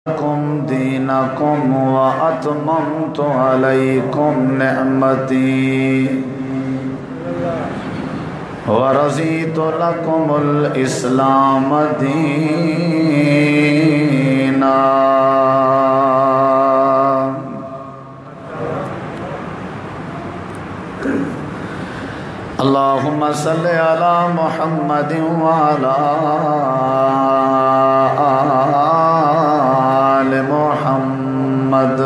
لكم دينكم وأتممت عليكم نعمتي ورضيت لكم الإسلام دينا. اللهم صل على محمد وعلى آل محمد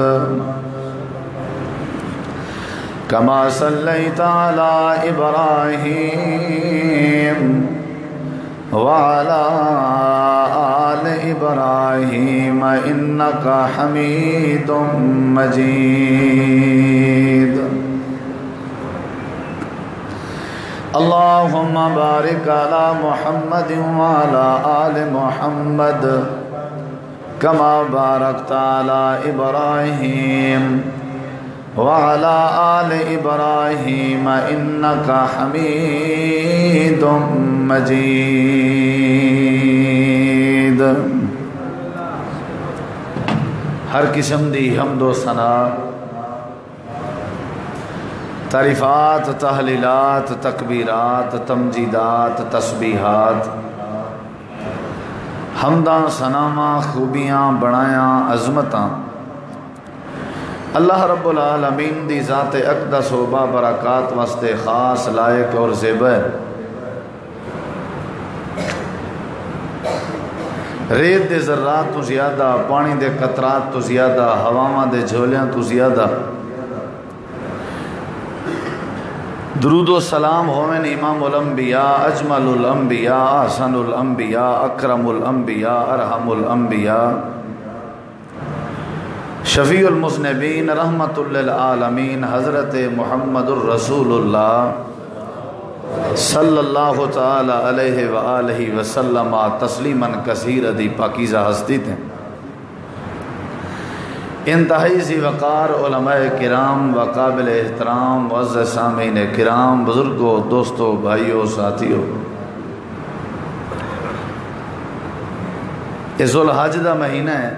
كما صليت على إبراهيم وعلى آل إبراهيم إنك حميد مجيد. اللهم بارك على محمد وعلى آل محمد كما باركت على إبراهيم وعلى آل إبراهيم إنك حميد مجيد. ہر قسم دی حمد و ثنا، تعریفات، تحلیلات، تکبیرات، تمجیدات، تسبیحات، حمداں، ثناواں، خوبیاں، بڑایاں، عظمتاں اللہ رب العالمین دی ذات اقدس و بابرکات واسطے خاص، لائق اور زیبا ہے. ریت دے ذرات تو زیادہ، پانی دے قطرات تو زیادہ، ہواواں دے جھولیاں تو زیادہ درود و سلام ہوئن امام الانبیاء، اجمل الانبیاء، احسن الانبیاء، اکرم الانبیاء، ارحم الانبیاء، شفیع المذنبین، رحمت للعالمین، حضرت محمد الرسول اللہ صلی اللہ تعالی علیہ وآلہ وسلم تسلیما کثیر دی پاکیزہ ہستی تھے. انتہائی ذی وقار علماء کرام و قابل احترام معزز سامعین کرام، بزرگوں، دوستوں، بھائیوں، ساتھیوں، یہ ذوالحج دا مہینہ ہے.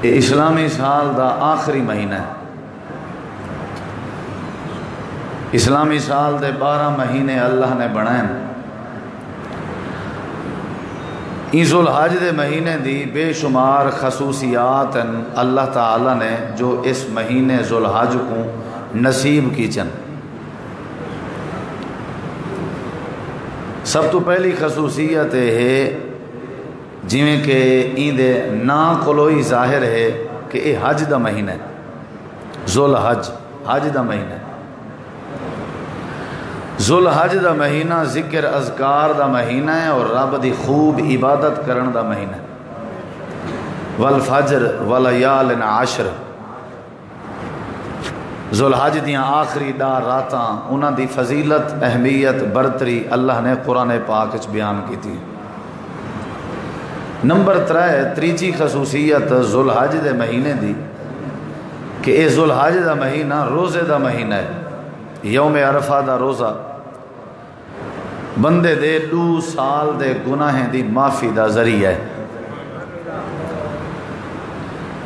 یہ اسلامی سال دا آخری مہینہ ہے. اسلامی سال دے 12 مہینے اللہ نے بنائے. ذوالحج دے مہینے دی بے شمار خصوصیات ہیں اللہ تعالی نے جو اس مہینے ذوالحج کو نصیب کی چن. سب تو پہلی خصوصیت ہے جویں کہ ایندے نا کولوئی ظاہر ہے کہ یہ حج دا مہینہ ہے. ذوالحج حج دا مہینہ ہے. ذوالحج دا مہینہ ذکر اذکار دا مہینہ ہے اور رب دی خوب عبادت کرن دا مہینہ ہے. والفجر ولیال عشر، ذوالحج دیاں آخری 10 راتاں انہاں دی فضیلت، اہمیت، برتری اللہ نے قرآن پاک وچ بیان کی تھی. نمبر 3 تریجی خصوصیت ذوالحج دے مہینے دی کہ اے ذوالحج دا مہینہ روزے دا مہینہ ہے. یوم عرفہ دا روزہ بندے دے 2 سال دے گناہیں دی معافی دا ذریعہ ہے.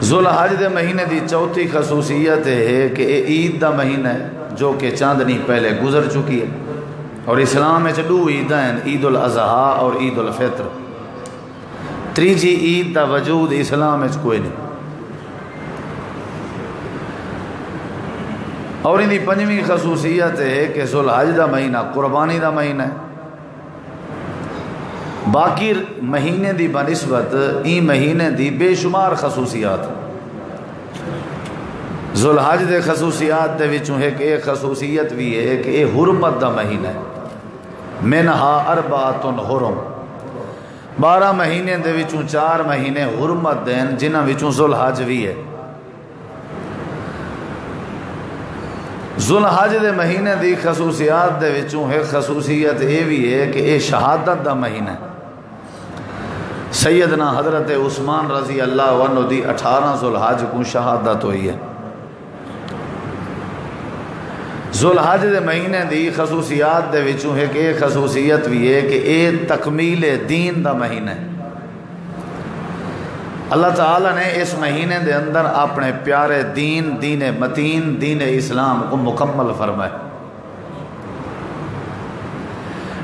ذوالحج دے مہینے دی چوتھی خصوصیت ہے کہ اے عید دا مہینہ ہے جو کہ چاندنی پہلے گزر چکی ہے. اور اسلام میں 2 عیدیں ہیں، عید الاضحیٰ اور عید الفطر. تیجی عید دا وجود اسلام میں کوئی نہیں. اور ان دی 5ویں خصوصیت ہے کہ ذوالحج دا مہینہ قربانی دا مہینہ ہے. باقی مہینے دی بنسبت این مہینے دی بے شمار خصوصیات. ذوالحج دے خصوصیات دے وچوں ایک خصوصیت بھی ہے کہ یہ حرمت دا مہینہ ہے. منہا اربعۃ حرم، 12 مہینے دے وچوں 4 مہینے حرمت دین جنہاں وچوں ذوالحج بھی ہے. ذوالحج دے مہینے دی خصوصیات دے وچوں ایک خصوصیت یہ بھی ہے کہ یہ شہادت دا مہینہ ہے. سیدنا حضرت عثمان رضی اللہ عنہ دی 18 ذوالحج کو شہادت ہوئی ہے. ذوالحج دے مہینے دی خصوصیات دے وچوں ہے کہ خصوصیت بھی ہے کہ اے تکمیل دین دا مہینہ ہے۔ اللہ تعالیٰ نے اس مہینے دے اندر اپنے پیارے دین متین دین اسلام کو مکمل فرمائے۔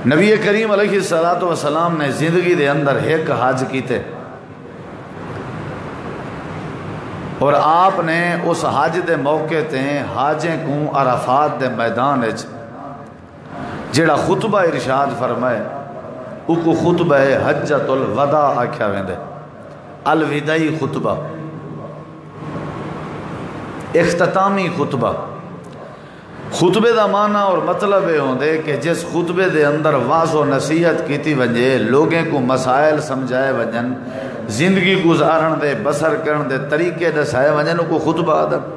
نبی کریم علیہ السلام نے زندگی دے اندر ایک حج کیتے اور آپ نے اس حج دے موقع تے حاجیں کو عرفات دے میدان جڑا خطبہ ارشاد فرمائے او کو خطبہ حجۃ الوداع آکھیا ویندے، الوداعی خطبہ، اختتامی خطبہ۔ خطبے دا معنی اور مطلب یہ ہوندے کہ جس خطبے دے اندر واضح و نصیحت کیتی ونجے، لوگیں کو مسائل سمجھائے ونجن، زندگی گزارن دے بسر کرن دے طریقے دسائے ونجن کو خطبہ آدم۔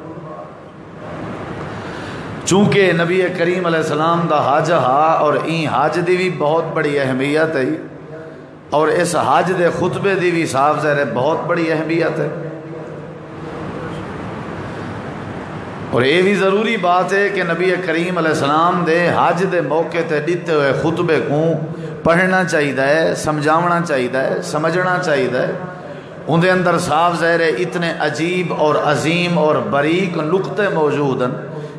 چونکہ نبی کریم علیہ السلام دا حج ہا اور این حج دی بھی بہت بڑی اہمیت ہے اور اس حج دے خطبے دی بھی صاف ظاہر ہے بہت بڑی اہمیت ہے۔ اور یہ بھی ضروری بات ہے کہ نبی کریم علیہ السلام دے حج دے موقع تے دیتے ہوئے خطبے کو پڑھنا چاہیے، سمجھاونا چاہیے، سمجھنا چاہیے۔ ان دے اندر صاف ظاہر ہے اتنے عجیب اور عظیم اور باریک نقطے موجود ہیں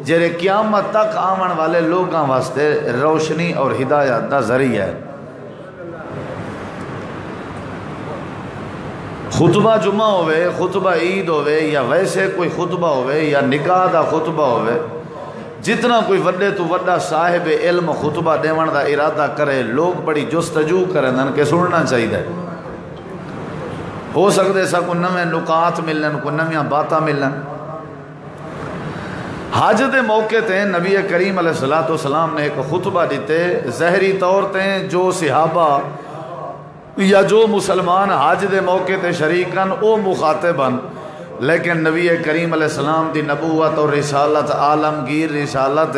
جڑے قیامت تک آمن والے لوگاں واسطے روشنی اور ہدایت دا ذریعہ ہے۔ خطبہ جمعہ ہوئے، خطبہ عید ہوئے، یا ویسے کوئی خطبہ ہوئے یا نکاح دا خطبہ ہوئے، جتنا کوئی وڈے تو وڈا صاحب علم خطبہ دیون دا ارادہ کرے، لوگ بڑی جستجو کرن کہ سننا چاہیے۔ ہو سکتے سا کو نویں نکات ملن، کو نویاں باتاں ملن۔ حج دے موقع تے نبی کریم علیہ السلام نے ایک خطبہ دیتے، ظاہری طور تے جو صحابہ یا جو مسلمان حج دے موقع تے شریکن او مخاطبن، لیکن نبی کریم علیہ السلام دی نبوت اور رسالت، عالمگیر رسالت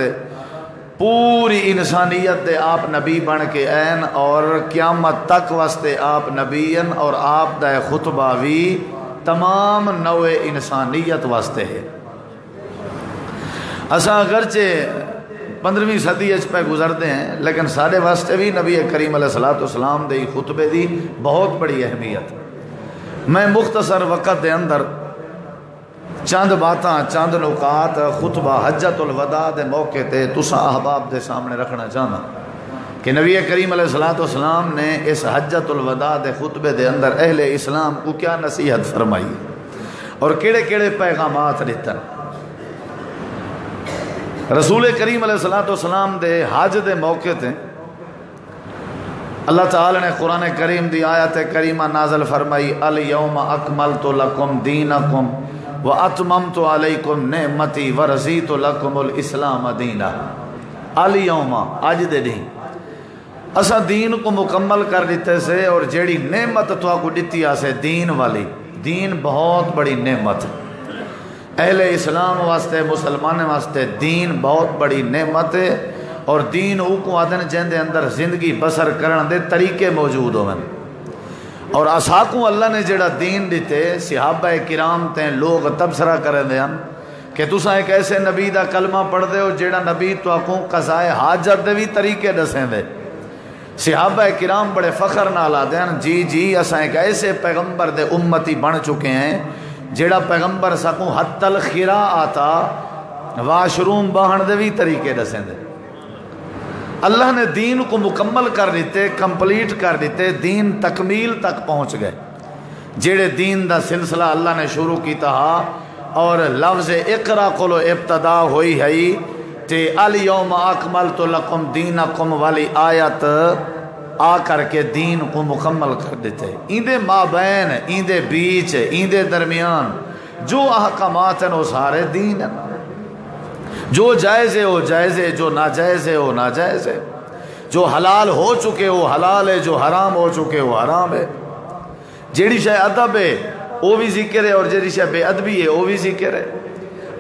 پوری انسانیت دے آپ نبی بن کے این اور قیامت تک واسطے آپ نبیین، اور آپ دا خطبہ بھی تمام نوع انسانیت واسطے ہے۔ اساں اگرچہ 15ویں صدی پہ گزرتے ہیں لیکن سارے واسطے بھی نبی کریم علیہ السلام دے خطبے دی بہت بڑی اہمیت۔ میں مختصر وقت دے اندر چند باتاں، چند نکات خطبہ حجۃ الوداع دے موقع تے تساں احباب دے سامنے رکھنا چاہنا کہ نبی کریم علیہ السلام نے اس حجۃ الوداع دے خطبے دے اندر اہل اسلام کو کیا نصیحت فرمائی اور کیڑے کیڑے پیغامات دیتا۔ رسول کریم علیہ السلام دے حج دے موقع تے اللہ تعالی نے قرآن کریم دی آیت کریمہ نازل فرمائی، الیوم اکملت لکم دینکم واتممت علیکم نعمتی ورضیت لکم الاسلام دینا۔ الیوم آج دے دین اسا دین کو مکمل کر دیتے سے، اور جیڑی نعمت تو آپ کو دیتی آسے دین والی، دین بہت بڑی نعمت ہے اہل اسلام واسطے، مسلمان واسطے دین بہت بڑی نعمت ہے، اور دین او کو آدن جن دے اندر زندگی بسر کرن دے طریقے موجود ہوئے۔ اور اساکوں اللہ نے جڑا دین دیتے، صحابہ کرام تے لوگ تبصرہ کریں دے ہم کہ تساں ایک ایسے نبی دا کلمہ پڑھ دے ہو جڑا نبی تو آکوں قضائے حاجت دے بھی طریقے دسیں دے۔ صحابہ کرام بڑے فخر نال آدے ہیں، جی اساں ایک ایسے پیغمبر دے امتی بن چکے ہیں جیڑا پیغمبر سکوں حتی الخرا آتا واشروم باہن دے بھی طریقے دسیں دے۔ اللہ نے دین کو مکمل کر دیتے، کمپلیٹ کر دیتے، دین تکمیل تک پہنچ گئے۔ جیڑے دین دا سلسلہ اللہ نے شروع کیتا ہا اور لفظ اقرا کولو ابتدا ہوئی ہے تے الیوم اکملت لکم دینکم والی آیت آ کر کے دین کو مکمل کر دیتے۔ ایندے مابین، ایندے بیچ، ایندے درمیان جو احکامات ہیں وہ سارے دین ہیں، جو جائز ہے وہ جائز ہے، جو ناجائز ہے وہ ناجائز ہے، جو حلال ہو چکے وہ حلال ہے، جو حرام ہو چکے وہ حرام ہے۔ جیڑی شے ادب ہے وہ بھی ذکر ہے، اور جیڑی شے بے ادبی ہے وہ بھی ذکر ہے۔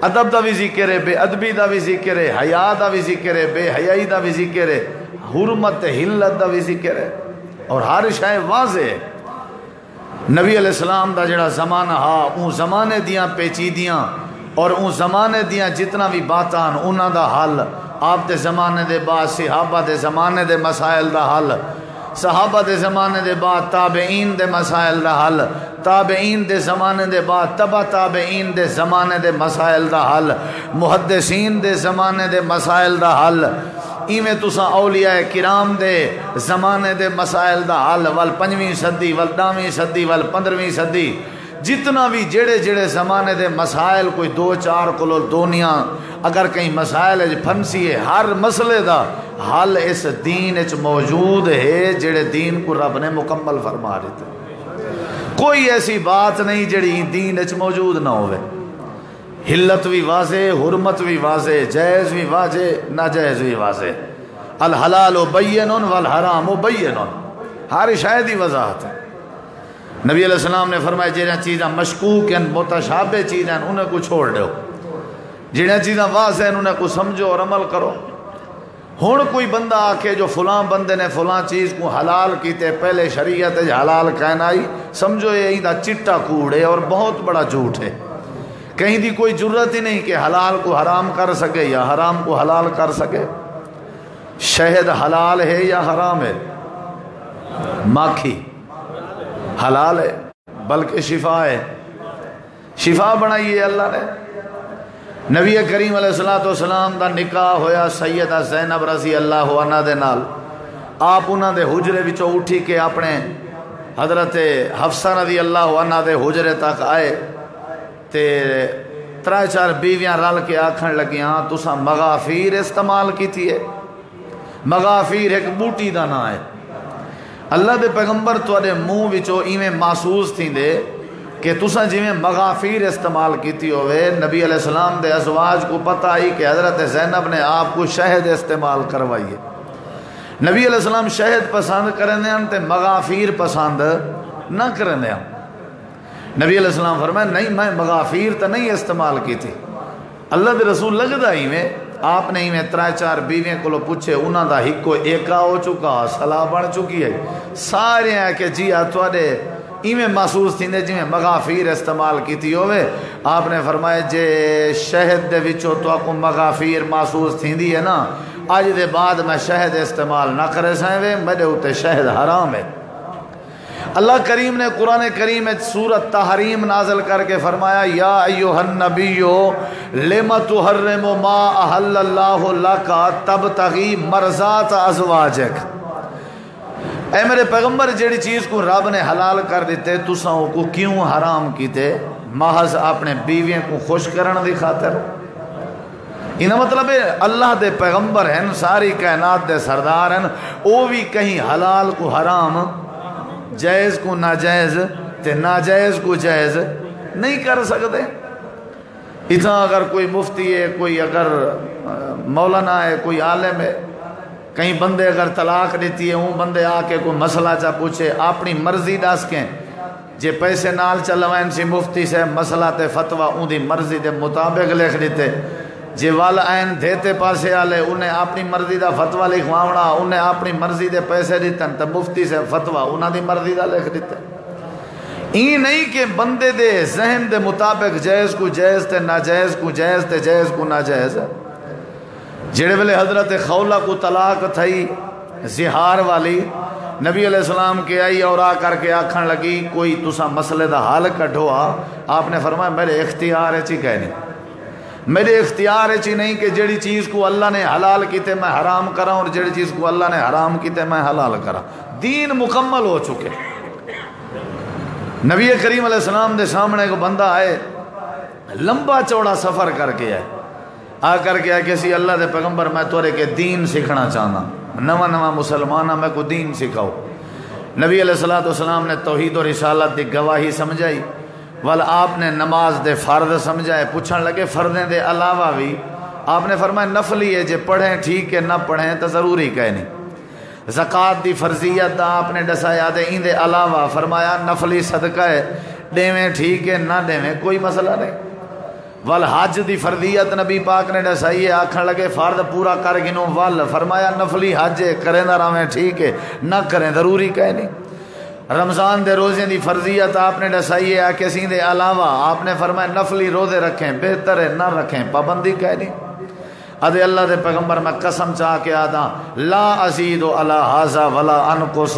ادب دا بھی ذکر ہے، بے ادبی دا بھی ذکر ہے، حیا دا بھی ذکر ہے، بے حیائی دا بھی ذکر ہے، حرمت حلت دا بھی ذکر ہے، اور ہر شے واضح ہے۔ نبی علیہ السلام دا جڑا زمانہ ہا اون زمانے دیاں پیچیدیاں اور اون زمانے دیاں جتنا بھی باتاں انہاں دا حل آپ دے زمانے دے بعد صحابہ دے زمانے دے مسائل دا حل، صحابہ دے زمانے دے بعد تابعین دے مسائل دا حل، تابعین دے زمانے دے بعد تبع تابعین دے زمانے دے مسائل دا حل، محدثین دے زمانے دے مسائل دا حل، ایویں تساں اولیاء کرام دے زمانے دے مسائل دا حل، وال 5ویں صدی وال 10ویں صدی وال 15ویں صدی، جتنا بھی جڑے جڑے زمانے دے مسائل کوئی 2-4 کلو دنیا اگر کہیں مسائل پھنسی ہے، ہر مسئلے دا حل اس دین اچ موجود ہے جڑے دین کو رب نے مکمل فرما دیتے۔ کوئی ایسی بات نہیں جڑی دین اچ موجود نہ ہوئے، حلت بھی واضح، حرمت بھی واضح، جائز بھی واضح، ناجائز بھی واضح، الحلال بین والحرام بین، ہر شاید ہی وضاحت ہے۔ نبی علیہ السلام نے فرمایا جہاں چیزاں مشکوک ہیں، متشابہ چیزیں انہیں کو چھوڑ دو، جہاں چیزاں واضح ہیں انہیں کو سمجھو اور عمل کرو۔ ہون کوئی بندہ آکے جو فلاں بندے نے فلاں چیز کو حلال کیتے، پہلے شریعت حلال کہنا آئی، سمجھو یہ دا چٹا کوڑ ہے اور بہت بڑا جھوٹ ہے، کہیں دی کوئی جرت ہی نہیں کہ حلال کو حرام کر سکے یا حرام کو حلال کر سکے۔ شہد حلال ہے یا حرام ہے؟ ماکھی حلال ہے بلکہ شفا ہے، شفا بنائی ہے اللہ نے۔ نبی کریم علیہ السلام دا نکاح ہویا سیدہ زینب رضی اللہ عنہ دے نال، آپ انہاں دے حجرے وچوں اٹھی کے اپنے حضرت حفصہ رضی اللہ عنہ دے حجرے تک آئے تے 3-4 بیویاں رل کے آکھن لگیاں تساں مغافیر استعمال کیتی ہے۔ مغافیر ایک بوٹی دا نام ہے، اللہ دے پیغمبر تواڈے منہ وچوں ایویں محسوس تھیندے کہ تساں جویں مغافیر استعمال کیتی ہوئے۔ نبی علیہ السلام دے ازواج کو پتہ آئی کہ حضرت زینب نے آپ کو شہد استعمال کروائی ہے۔ نبی علیہ السلام شہد پسند کرنے ہیں تے مغافیر پسند نہ کرنے ہیں۔ نبی علیہ السلام فرمایا نہیں میں مغافیر تو نہیں استعمال کی تھی۔ اللہ دے رسول لگدا ہی میں آپ نے ہی میں 3-4 بیویاں کو پوچھے، انہاں دا ہکو ایکا ہو چکا، صلاح بن چکی ہے، سارے ہیں کہ جی آتواڈے ایویں محسوس تھیندے جویں مغافیر استعمال کیتی ہوئے۔ آپ نے فرمایا جے شہد دے وچوں تو کو مغافیر محسوس تھیندی ہے نا، اج دے بعد میں شہد استعمال نہ کرے سائیں، میرے اوتے شہد حرام ہے۔ اللہ کریم نے قرآن کریم میں سورۃ تحریم نازل کر کے فرمایا یا ایھا النبی لم تحرم ما احل اللہ لک تبتغی مرضات ازواجک، اے میرے پیغمبر جیڑی چیز کو رب نے حلال کر دیتے تساں کو کیوں حرام کیتے؟ محض اپنے بیویوں کو خوش کرن دی خاطر۔ انہاں مطلب ہے اللہ دے پیغمبر ہیں، ساری کائنات دے سردار ہیں، وہ بھی کہیں حلال کو حرام، جائز کو ناجائز تے ناجائز کو جائز نہیں کر سکتے۔ اتنا اگر کوئی مفتی ہے، کوئی اگر مولانا ہے، کوئی عالم ہے، کہیں بندے اگر طلاق دیتی ہے، وہ بندے آ کے کوئی مسئلہ چاہ پوچھے، اپنی مرضی دس کے جے پیسے نال چلوائن سی مفتی سے مسئلہ تے فتوہ ان دی مرضی دے مطابق لکھ دیتے، جے والعین دیتے پاسے آلے انہیں اپنی مرضی دا فتوہ لکھواونا، انہیں اپنی مرضی دے پیسے دیتن تو مفتی سے فتوہ انہاں دی مرضی دا لکھ دیتے۔ یہ نہیں کہ بندے دے ذہن دے مطابق جائز کو جائز تے ناجائز کو جائز تے جائز کو ناجائز ہے۔ جڑے ویلے حضرت خولہ کو طلاق تھئی زہار والی، نبی علیہ السلام کے آئی اور آ کر کے آکھن لگی کوئی تسا مسئلے دا حل کڈھو آ، آپ نے فرمایا میرے اختیار چی کہنے، میرے اختیار چی نہیں کہ جڑی چیز کو اللہ نے حلال کیتے میں حرام کراں اور جڑی چیز کو اللہ نے حرام کیتے میں حلال کراں۔ دین مکمل ہو چکے۔ نبی کریم علیہ السلام دے سامنے کو بندہ آئے، لمبا چوڑا سفر کر کے آئے، آ کر کے آئے کسی اللہ دے پیغمبر میں تورے کے دین سیکھنا چاہنا، نواں مسلمانہ میں کو دین سکھاؤ۔ نبی علیہ السلام نے توحید و رسالت دی گواہی سمجھائی، والا آپ نے نماز دے فرض سمجھائے، پوچھن لگے فردیں دے علاوہ بھی، آپ نے فرمایا نفلی ہے، جے پڑھیں ٹھیک ہے نہ پڑھیں تو ضروری کہہ نہیں۔ زکوٰۃ دی فرضیت دا آپ نے دسایا دے ان دے علاوہ فرمایا نفلی صدقہ ہے، دیویں ٹھیک ہے نہ دیویں کوئی مسئلہ نہیں۔ والحج دی فرضیت نبی پاک نے دسائی ہے، آکھن لگے فرض پورا کر گنو ول، فرمایا نفلی حج ہے، کریں نہ راویں ٹھیک ہے نہ کریں ضروری کہہ نہیں۔ رمضان دے روزے دی فرضیت آپ نے دسائی ہے، کسی دے علاوہ آپ نے فرمایا نفلی روزے رکھیں بہتر ہے نہ رکھیں پابندی کہہ نہیں۔ ادے اللہ دے پیغمبر میں قسم چاہ کے آدھا لا ازید علی ھذا ولا انقص،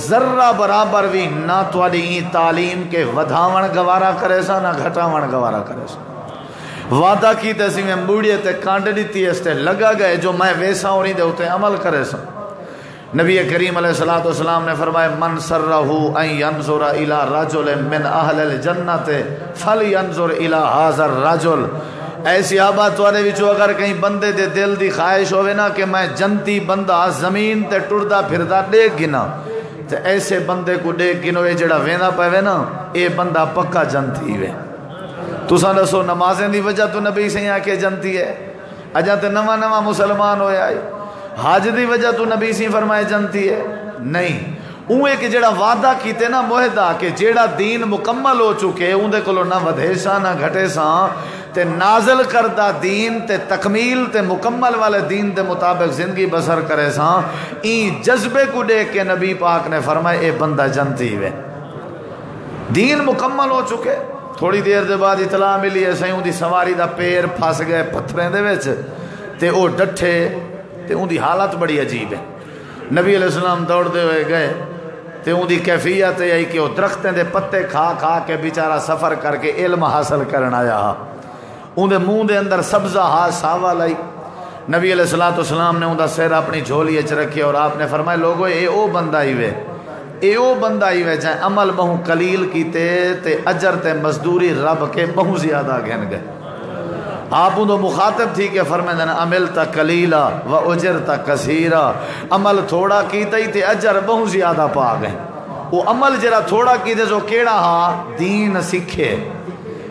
ذرہ برابر بھی نہ تواڈی تعلیم کے ودھاون گوارا کرے سا نہ گھٹاون گوارا کرے سا۔ وعدہ کیتے سی میں موڑیے تے کانڈ دیتی اس تے لگا گئے جو میں ویسا اور دے اتے عمل کرے سا۔ نبی کریم علیہ السلام نے فرمایا من سرہ ان ینظر الی رجل من اہل الجنت فلینظر الی ھذا الرجل۔ اے صحابہ تواڈے وچوں اگر کہیں بندے دے دل دی خواہش ہوے نا کہ میں جنتی بندہ زمین تے ٹردا پھردا دیکھ گنا تے ایسے بندے کو دیکھ گنو اے جڑا ویندا پے نا اے بندہ پکا جنتی وے۔ تساں دسو نمازیں دی وجہ تو نبی سے آ کے جنتی ہے، اجا تے نواں مسلمان ہویا ہے، حج دی وجہ تو نبی سی فرمائے جنتی ہے نہیں۔ اوے کہ جڑا وعدہ کیتے نا معاہدہ کہ جیڑا دین مکمل ہو چکے اون دے کولو نہ ودھے سا نہ گھٹے سا تے نازل کردہ دین تے تکمیل تے مکمل والے دین دے مطابق زندگی بسر کرے سا، این جذبے کو دیکھ کے نبی پاک نے فرمائے اے بندہ جنتی وے۔ دین مکمل ہو چکے، تھوڑی دیر دے بعد اطلاع ملی ہے سائیں دی سواری دا پیر پھس گئے پتھریں دے وچ تے او ڈٹھے تے ان دی حالت بڑی عجیب ہے۔ نبی علیہ السلام دوڑ دے ہوئے گئے تے ان دی کیفیت ہے کہ وہ درختیں دے پتے کھا کھا کے بیچارہ سفر کر کے علم حاصل کرنا آیا، ان دے منہ دے اندر سبزہ ہا ساوا لائی۔ نبی علیہ السلام نے ان دا سر اپنی جھولی اچ رکھے اور آپ نے فرمایا لوگو اے او بندہ ہی وے، اے او بندہ ہی وے جائیں عمل بہوں قلیل کیتے تے اجر تے مزدوری رب کے بہوں زیادہ گھن گئے۔ آپ ان دو مخاطب تھی کہ فرمائے دینا عملتا قلیلا و اجرتا کثیرا، عمل تھوڑا کیتا ہی تے اجر بہوں زیادہ پا گئے۔ وہ عمل جرا تھوڑا کیتے جو کیڑا ہاں دین سکھے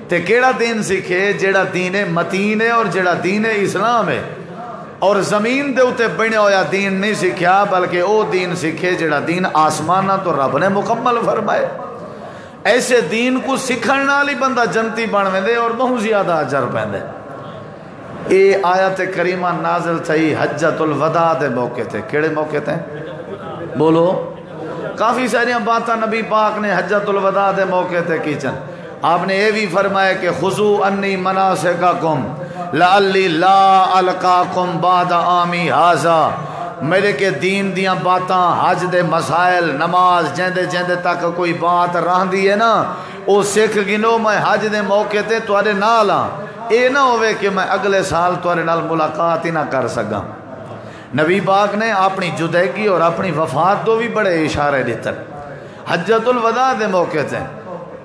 تے کیڑا دین سکھے جیڑا دین متین ہے اور جیڑا دین اسلام ہے، اور زمین دے اتے بنے ہویا دین نہیں سکھیا بلکہ او دین سکھے جیڑا دین آسمانہ تو رب نے مکمل فرمائے۔ ایسے دین کو سکھن نالی بندہ جنتی بن ویندے اور بہت زیادہ اجر پیندے۔ اے آیت کریمہ نازل تھی حجۃ الوداع دے موقع تے، کیڑے موقع تے بولو؟ کافی ساریاں باتاں نبی پاک نے حجۃ الوداع دے موقع تے کیچن۔ آپ نے یہ بھی فرمایا کہ خذوا انی مناسککم لعلی لا القاکم بعد عامی ھذا، میرے کے دین دیاں باتاں حج دے مسائل نماز جیندے جیندے تک کوئی بات رہندی ہے نا او سکھ گنو میں حج دے موقع تے تواڈے نال ہاں، اے نہ ہوئے کہ میں اگلے سال تواڈے نال ملاقات ہی نہ کر سکاں۔ نبی پاک نے اپنی جدیگی اور اپنی وفات تو بھی بڑے اشارے دیتے حجۃ الوداع دے موقع تے،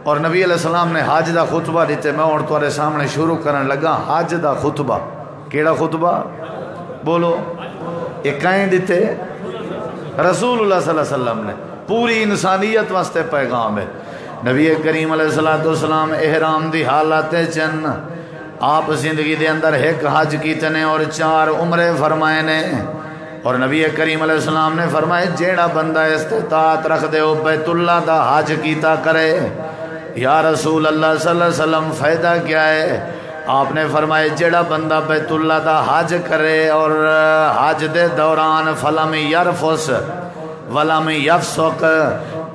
اور نبی علیہ السلام نے حج دا خطبہ دیتے۔ میں اور تواڈے سامنے شروع کرن لگا حج دا خطبہ۔ کیڑا خطبہ بولو؟ ایک کہیں دیتے رسول اللہ صلی اللہ علیہ وسلم نے، پوری انسانیت واسطے پیغام ہے۔ نبی کریم علیہ السلام احرام دی حالت چن، آپ زندگی دے اندر ایک حج کیتے نے اور 4 عمرے فرمائے نے، اور نبی کریم علیہ السلام نے فرمائے جیڑا بندہ استطاعت رکھ دے ہو بیت اللہ دا حج کیتا کرے۔ یا رسول اللہ صلی اللہ علیہ وسلم فائدہ کیا ہے؟ آپ نے فرمائے جیڑا بندہ بیت اللہ دا حج کرے اور حج دے دوران فلم یرفس ولم یفسق،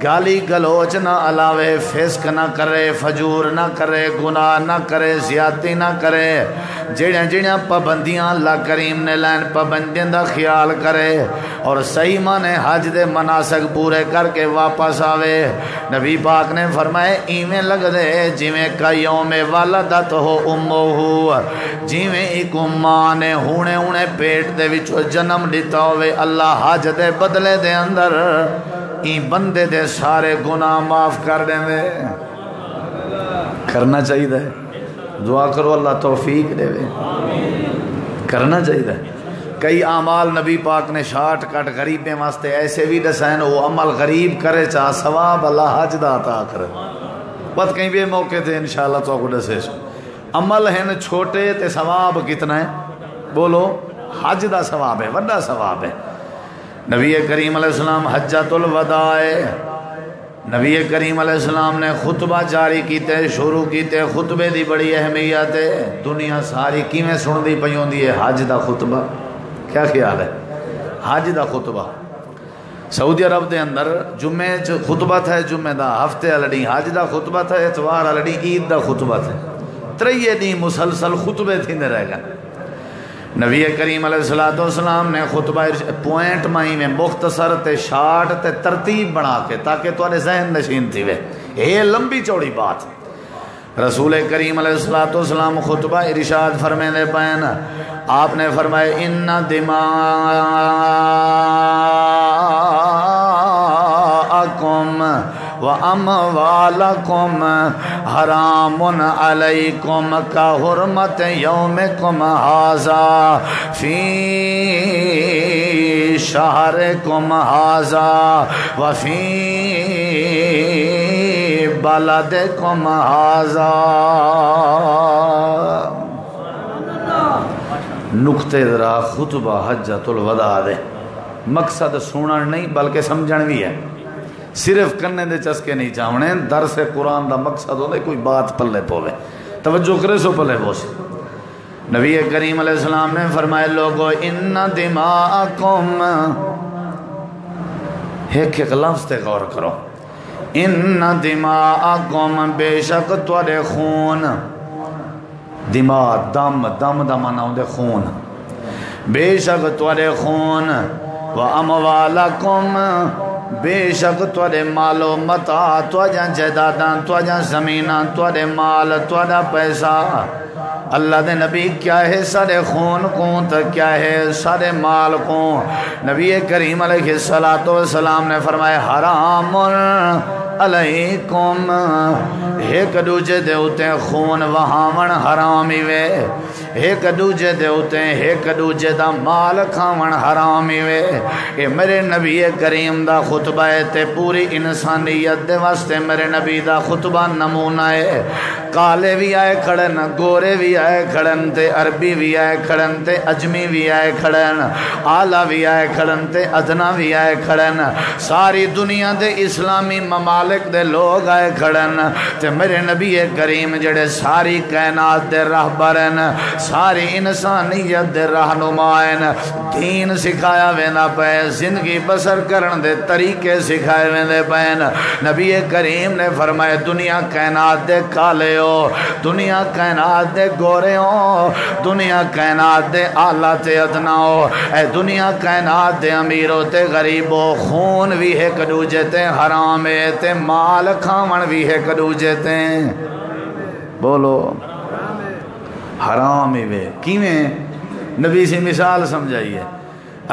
گالی گلوچ نہ علاوے، فسق نہ کرے، فجور نہ کرے، گناہ نہ کرے، زیادتی نہ کرے، جڑیاں جڑیاں پابندیاں اللہ کریم نے لین پابندیاں دا خیال کرے اور صحیح معنی حج دے مناسک پورے کر کے واپس آوے۔ نبی پاک نے فرمائے ایویں لگ دے جویں کا یوم والدت ہو امہ، جویں ایک ماں نے ہونے پیٹ دے وچوں جنم دیتا ہوئے، اللہ حج دے بدلے دے اندر این بندے دے سارے گناہ معاف کر دیں دے۔ کرنا چاہیے دے، دعا کرو اللہ توفیق دے وے، کرنا چاہیے دے۔ کئی اعمال نبی پاک نے شارٹ کٹ غریبیں واسطے ایسے بھی دسائن، وہ عمل غریب کرے چاہ ثواب اللہ حج دا عطا کرے۔ بات کہیں بھی موقع تھے انشاءاللہ تو کو دسے سو عمل ہیں چھوٹے تے ثواب کتنا ہے بولو؟ حج دا ثواب ہے، بڑا ثواب ہے۔ نبی کریم علیہ السلام حجۃ الوداع، نبی کریم علیہ السلام نے خطبہ جاری کیتے، شروع کیتے، خطبے دی بڑی اہمیت ہے، دنیا ساری کیویں سن دی پئی ہوندی ہے حج دا خطبہ۔ کیا خیال ہے حج دا خطبہ؟ سعودی عرب دے اندر جمعے خطبہ تھا، جمعے دا ہفتے والے حج دا خطبہ تھا، اتوار والے عید دا خطبہ تھا، 3 دن مسلسل خطبے تھیندے رہ گئے۔ نبی کریم علیہ الصلوۃ والسلام نے خطبہ پوائنٹ مائی میں مختصر تے شارٹ تے ترتیب بنا کے تاکہ تھوڑے ذہن نشین تھی وے یہ لمبی چوڑی بات رسول کریم علیہ الصلوۃ والسلام خطبہ ارشاد فرمانے پین آپ نے فرمایا ان دماءکم واموالکم حرام علیکم کا حرمت یومکم ھذا فی شہرکم ھذا وفی بلدکم ھذا۔ نقطے ذرا خطبہ حجۃ الوداع دے مقصد سنن نہیں بلکہ سمجھن بھی ہے، صرف کنے دے چسکے نہیں چاہنے، درس قرآن دا مقصد ہوتا ہے کوئی بات پلے پوے توجہ کرے سو پلے پوسے۔ نبی کریم علیہ السلام نے فرمائے لوگو ان دماءکم، ایک ایک لفظ تے غور کرو، ان دماءکم بے شک تواڈے خون، دماء دم دم دا معنی ہوندا خون، بے شک تواڈے خون، و اموالکم بے شک تواڈے مال و متاع، تواڈیاں جائیداداں، تواڈیاں زمیناں، تواڈے مال، تواڈا پیسہ، اللہ دے نبی کیا ہے سارے خون کو تو کیا ہے سارے مال کو؟ نبی کریم علیہ الصلوۃ والسلام نے فرمایا حرام علیکم، ایک دوجے دے اوتے خون وہاون حرام ہی وے، ایک دوجے دے اوتے ایک دوجے دا مال کھاون حرام ہی وے۔ اے میرے نبی کریم دا خطبہ ہے تے پوری انسانیت دے واسطے میرے نبی دا خطبہ نمونہ ہے۔ کالے بھی آئے کھڑن، گورے بھی آئے کھڑن، تے عربی بھی آئے کھڑن، تے اجمی بھی آئے کھڑن، آلہ بھی آئے کھڑن، تے ادنا بھی آئے کھڑن، ساری دنیا دے اسلامی ممالک دے لوگ آئے کھڑن، تے میرے نبی کریم جڑے ساری کائنات دے راہبرن، ساری انسانیت دے رہنمائن، دین سکھایا وینا پے، زندگی بسر کرن دے طریقے سکھائے ویندے پین۔ نبی کریم نے فرمایا دنیا کائنات دے کالے ہو، دنیا کائنات دے گورے ہو، دنیا کائنات دے آلہ تے ادنا ہو، اے دنیا کائنات دے امیروں تے غریبوں، خون بھی ہے کدوجے تے حرام ہے، تے مال کھاون بھی ہے کدوجے تے بولو حرام ہی وے۔ کیویں؟ نبی سے مثال سمجھائیے،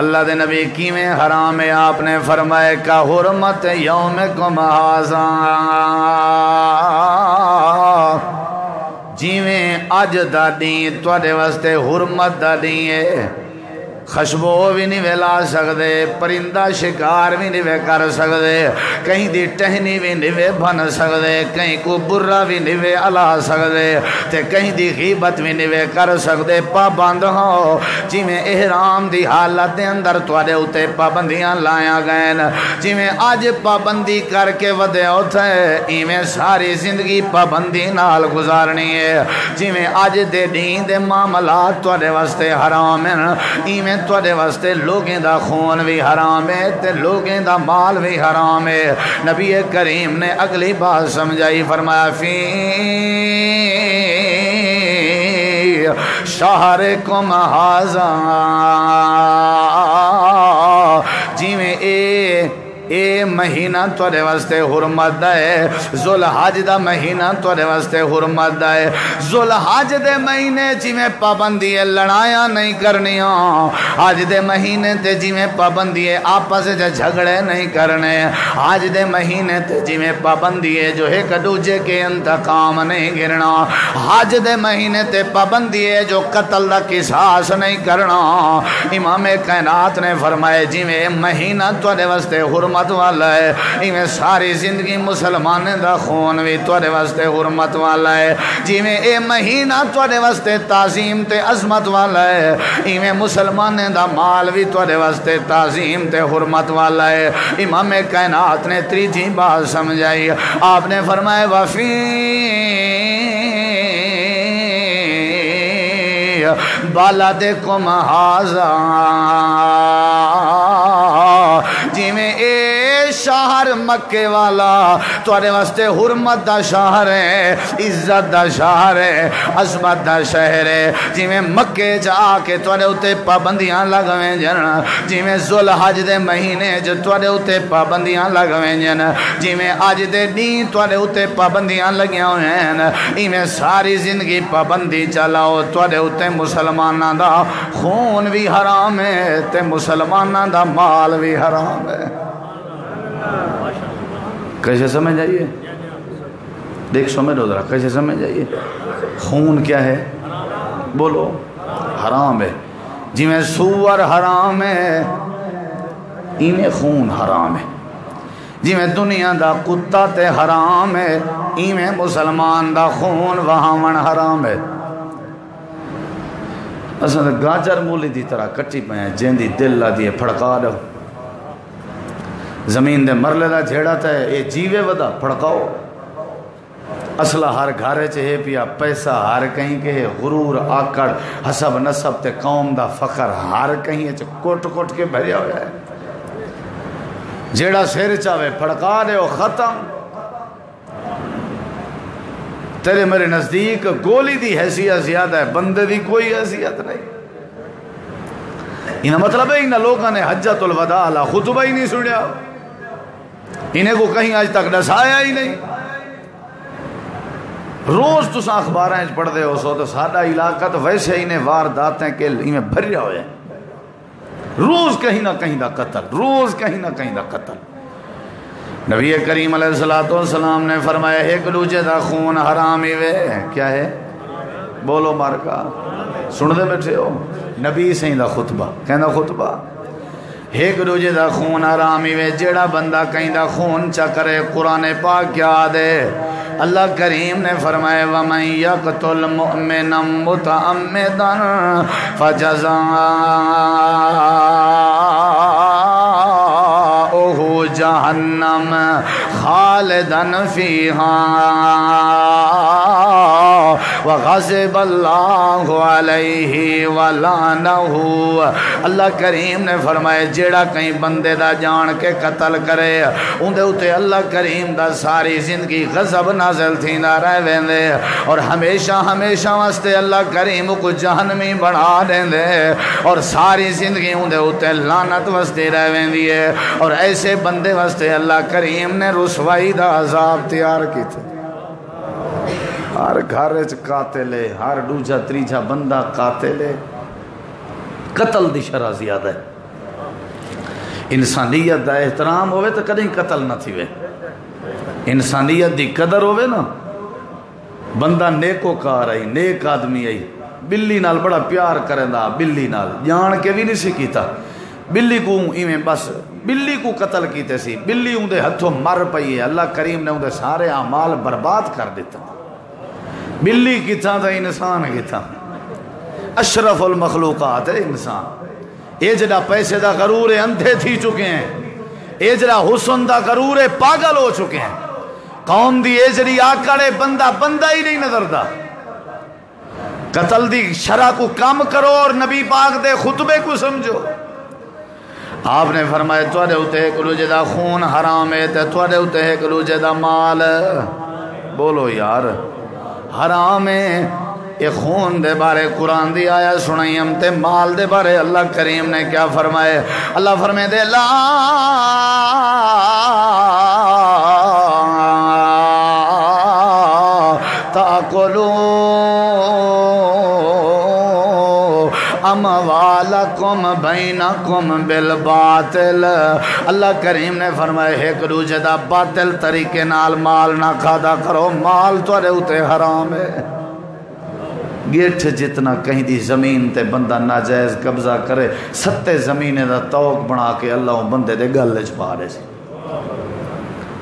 اللہ دے نبی کیویں حرام ہے؟ آپ نے فرمایا کا حرمت یومکم ھذا، جیویں اج دا دین تواڈے واسطے حرمت دا دین ہے، خشبو بھی نہیں وے لا سکدے، پرندہ شکار بھی نہیں وے کر سکدے، کہیں دی ٹہنی بھی نہیں وے بن سکدے، کہیں کو برا بھی نہیں وے الا سکدے، تے کہیں دی غیبت بھی نہیں وے کر سکدے۔ پابند ہو جویں احرام دی حالت دے اندر تواڈے اوتے پابندیاں لایا گئے، جویں اج پابندی کر کے ودے اوتھے ایویں ساری زندگی پابندی نال گزارنی ہے۔ جویں اج دے دین دے معاملات تواڈے واسطے حرام ہیں، ایویں تواڈے واسطے لوگیں دا خون بھی حرام ہے تے لوگیں دا مال بھی حرام ہے۔ نبی کریم نے اگلی بات سمجھائی، فرمایا فی شہرکم ھذا، جیویں اے مہینہ تواڈے واسطے حرمت دا ہے، ذوالحج دا مہینہ تواڈے واسطے حرمت دا ہے۔ ذوالحج دے مہینے جویں پابندی ہے لڑائیاں نہیں کرنیاں، حج دے مہینے تے جویں پابندی ہے آپس وچ جھگڑے نہیں کرنے، حج دے مہینے تے جویں پابندی ہے جو ایک دوجے کے انتقام نہیں گرنا، حج دے مہینے تے پابندی ہے جو قتل دا قصاص نہیں کرنا۔ امام کائنات نے فرمایا جویں مہینہ تواڈے واسطے حرمت والا ہے، ایویں ساری زندگی مسلمانوں دا خون بھی تواڈے واسطے حرمت والا ہے۔ جویں اے مہینہ تواڈے واسطے تعظیم تے عظمت والا ہے، ایویں مسلمانوں دا مال بھی تواڈے واسطے تعظیم تے حرمت والا ہے۔ امام کائنات نے تیجی بات سمجھائی، آپ نے فرمایا وفی بلدکم ھذا، جویں اے شہر مکے والا تواڈے واسطے حرمت دا شہر ہے، عزت دا شہر ہے، عظمت دا شہر ہے۔ جویں مکے جا کے تواڈے اوتے پابندیاں لگویں جن، جویں ذوال حج دے مہینے جو تواڈے اوتے پابندیاں لگویں جن، جویں اج دے دین تواڈے اوتے پابندیاں لگیاں ہوئے ہیں، ایویں ساری زندگی پابندی چلاؤ۔ تواڈے اوتے مسلماناں دا خون بھی حرام ہے تے مسلماناں دا مال بھی حرام ہے۔ کیسے سمجھ آئیے؟ دیکھ سمجھو ذرا، کیسے سمجھ آئیے؟ خون کیا ہے؟ بولو، حرام ہے۔ جی میں سور حرام ہے ایویں خون حرام ہے، جی میں دنیا دا کتا تے حرام ہے ایویں مسلمان دا خون وہاون حرام ہے۔ اصل گاجر مولی دی طرح کٹی پہ ہیں، جن دی دل لا دیے پھڑکا دو، زمین دے مرلے دا جھیڑا تے اے جیوے ودا پھڑکاؤ۔ اصلہ ہر گھارے چاہے پیا پیسہ ہر کہیں کہ غرور آکڑ حسب نسب تے قوم دا فخر ہر کہیں کوٹ کوٹ کے بھریا ہوا ہے۔ جیڑا سیر چاہے پھڑکا دے ختم۔ تیرے میرے نزدیک گولی دی حیثیت زیادہ ہے، بندے دی کوئی حیثیت نہیں۔ انہا مطلب ہے انہا لوگوں نے حجت الوداع لا خطبہ ہی نہیں سنیا، انہیں کو کہیں آج تک ڈسایا ہی نہیں۔ روز تو سا اخباریں پڑھ دے ہو سو تو سادہ علاقہ تو ویسے انہیں وارداتیں کہ انہیں بھریا ہوئے، روز کہیں نہ کہیں دا قتل، روز کہیں نہ کہیں دا قتل۔ نبی کریم علیہ السلام نے فرمایا ایک دوجے دا خون حرامی وے، کیا ہے؟ بولو مارکا، سن دے بیٹھے ہو؟ نبی سہیں دا خطبہ، کہیں دا خطبہ ایک دوجے دا خون حرامی وے، جیڑا بندہ کہیں دا خون چا کرے۔ قرآن پاک کیا دے؟ اللہ کریم نے فرمایا وَمَن يَقْتُلْ مُؤْمِنًا مُتَعَمِّدًا فَجَزَاؤُهُ جَهَنَّمَ خَالِدًا فِيهَا وَغَضِبَ اللَّهُ عَلَيْهِ وَلَعْنَهُ۔ اللہ کریم نے فرمایا جیڑا کہیں بندے دا جان کے قتل کرے اندے اتے اللہ کریم دا ساری زندگی غضب نازل تھی نہ رہ ویندے، اور ہمیشہ ہمیشہ واسطے اللہ کریم کو جہنمی بنا دیندے، اور ساری زندگی اندے اتے لعنت واسطے رہ ویندی ہے۔ اور ایسے بندے واسطے اللہ کریم نے رسوائی دا عذاب تیار کی تھے۔ ہر گھر قاتل ہے، ہر دوجا تریجا بندہ قاتل ہے، قتل دی شرح زیادہ ہے۔ انسانیت دا احترام ہوئے تو کدیں قتل نہ تھی وے، انسانیت دی قدر ہوئے نا، بندہ نیکو کار آئی، نیک آدمی آئی، بلی نال بڑا پیار کرندا، بلی نال جان کے بھی نہیں سی کیتا، بلی کو ایویں بس بلی کو قتل کیتے سی، بلی اندے ہتھوں مر پئی ہے، اللہ کریم نے اندے سارے اعمال برباد کر دیتا۔ بلی کی تھا تھا انسان کی تھا، اشرف المخلوقات ہے انسان۔ اے جڑا پیسے دا غرور ہے اندھے تھی چکے ہیں، اے جڑا حسن دا غرور ہے پاگل ہو چکے ہیں، قوم دی اے جڑی آکڑے بندہ بندہ ہی نہیں نظر دا۔ قتل دی شرح کو کم کرو اور نبی پاک دے خطبے کو سمجھو۔ آپ نے فرمایا توڑے ہوتے ایک دوجے دا خون حرام ہے تے توڑے ہوتے ایک دوجے دا مال، بولو یار حرام ہے۔ یہ خون دے بارے قرآن دی آیا سنائی ہم تے مال دے بارے اللہ کریم نے کیا فرمائے؟ اللہ فرمائے دے لا تاکلوا اموالکم بینکم بالباطل۔ اللہ کریم نے فرمائے ایک دوجے دا باطل طریقے نال مال نہ کھادا کرو، مال توڑے ہوتے حرام ہے۔ گیٹھ جتنا کہیں دی زمین تے بندہ ناجائز قبضہ کرے، ستے زمینے دا توق بنا کے اللہ بندے دے گلے چ پا دے سی،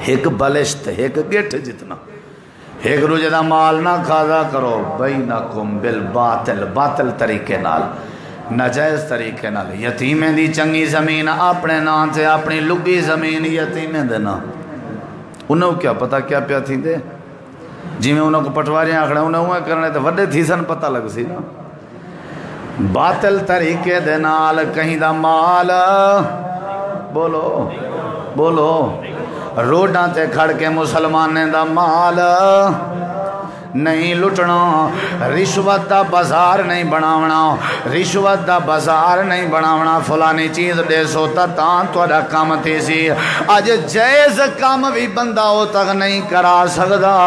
ایک بلشت ایک گیٹھ جتنا۔ ایک دوجے دا مال نہ کھادا کرو بینکم بالباطل، باطل طریقے نال، ناجائز طریقے نال۔ یتیمیں دی چنگی زمین اپنے نام سے، اپنی لگی زمین یتیمیں دینا، انہوں کیا پتہ کیا پیا تھی دے، جی میں انہوں کو پٹواریاں آکھڑے انہوں ہوئے کرنے تو وڈے تھی سن پتہ لگ سی نا۔ باطل طریقے دے نال کہیں دا مال، بولو بولو روڈاں تے کھڑ کے مسلمانیں دا مال نہیں لٹنا، رشوت دا بازار نہیں بناونا، رشوت دا بازار نہیں بناونا، فلانی چیز دے سو تاں توڑا کام تھی سی۔ آج جائز کام بھی بندہ ہو تک نہیں کرا سکدا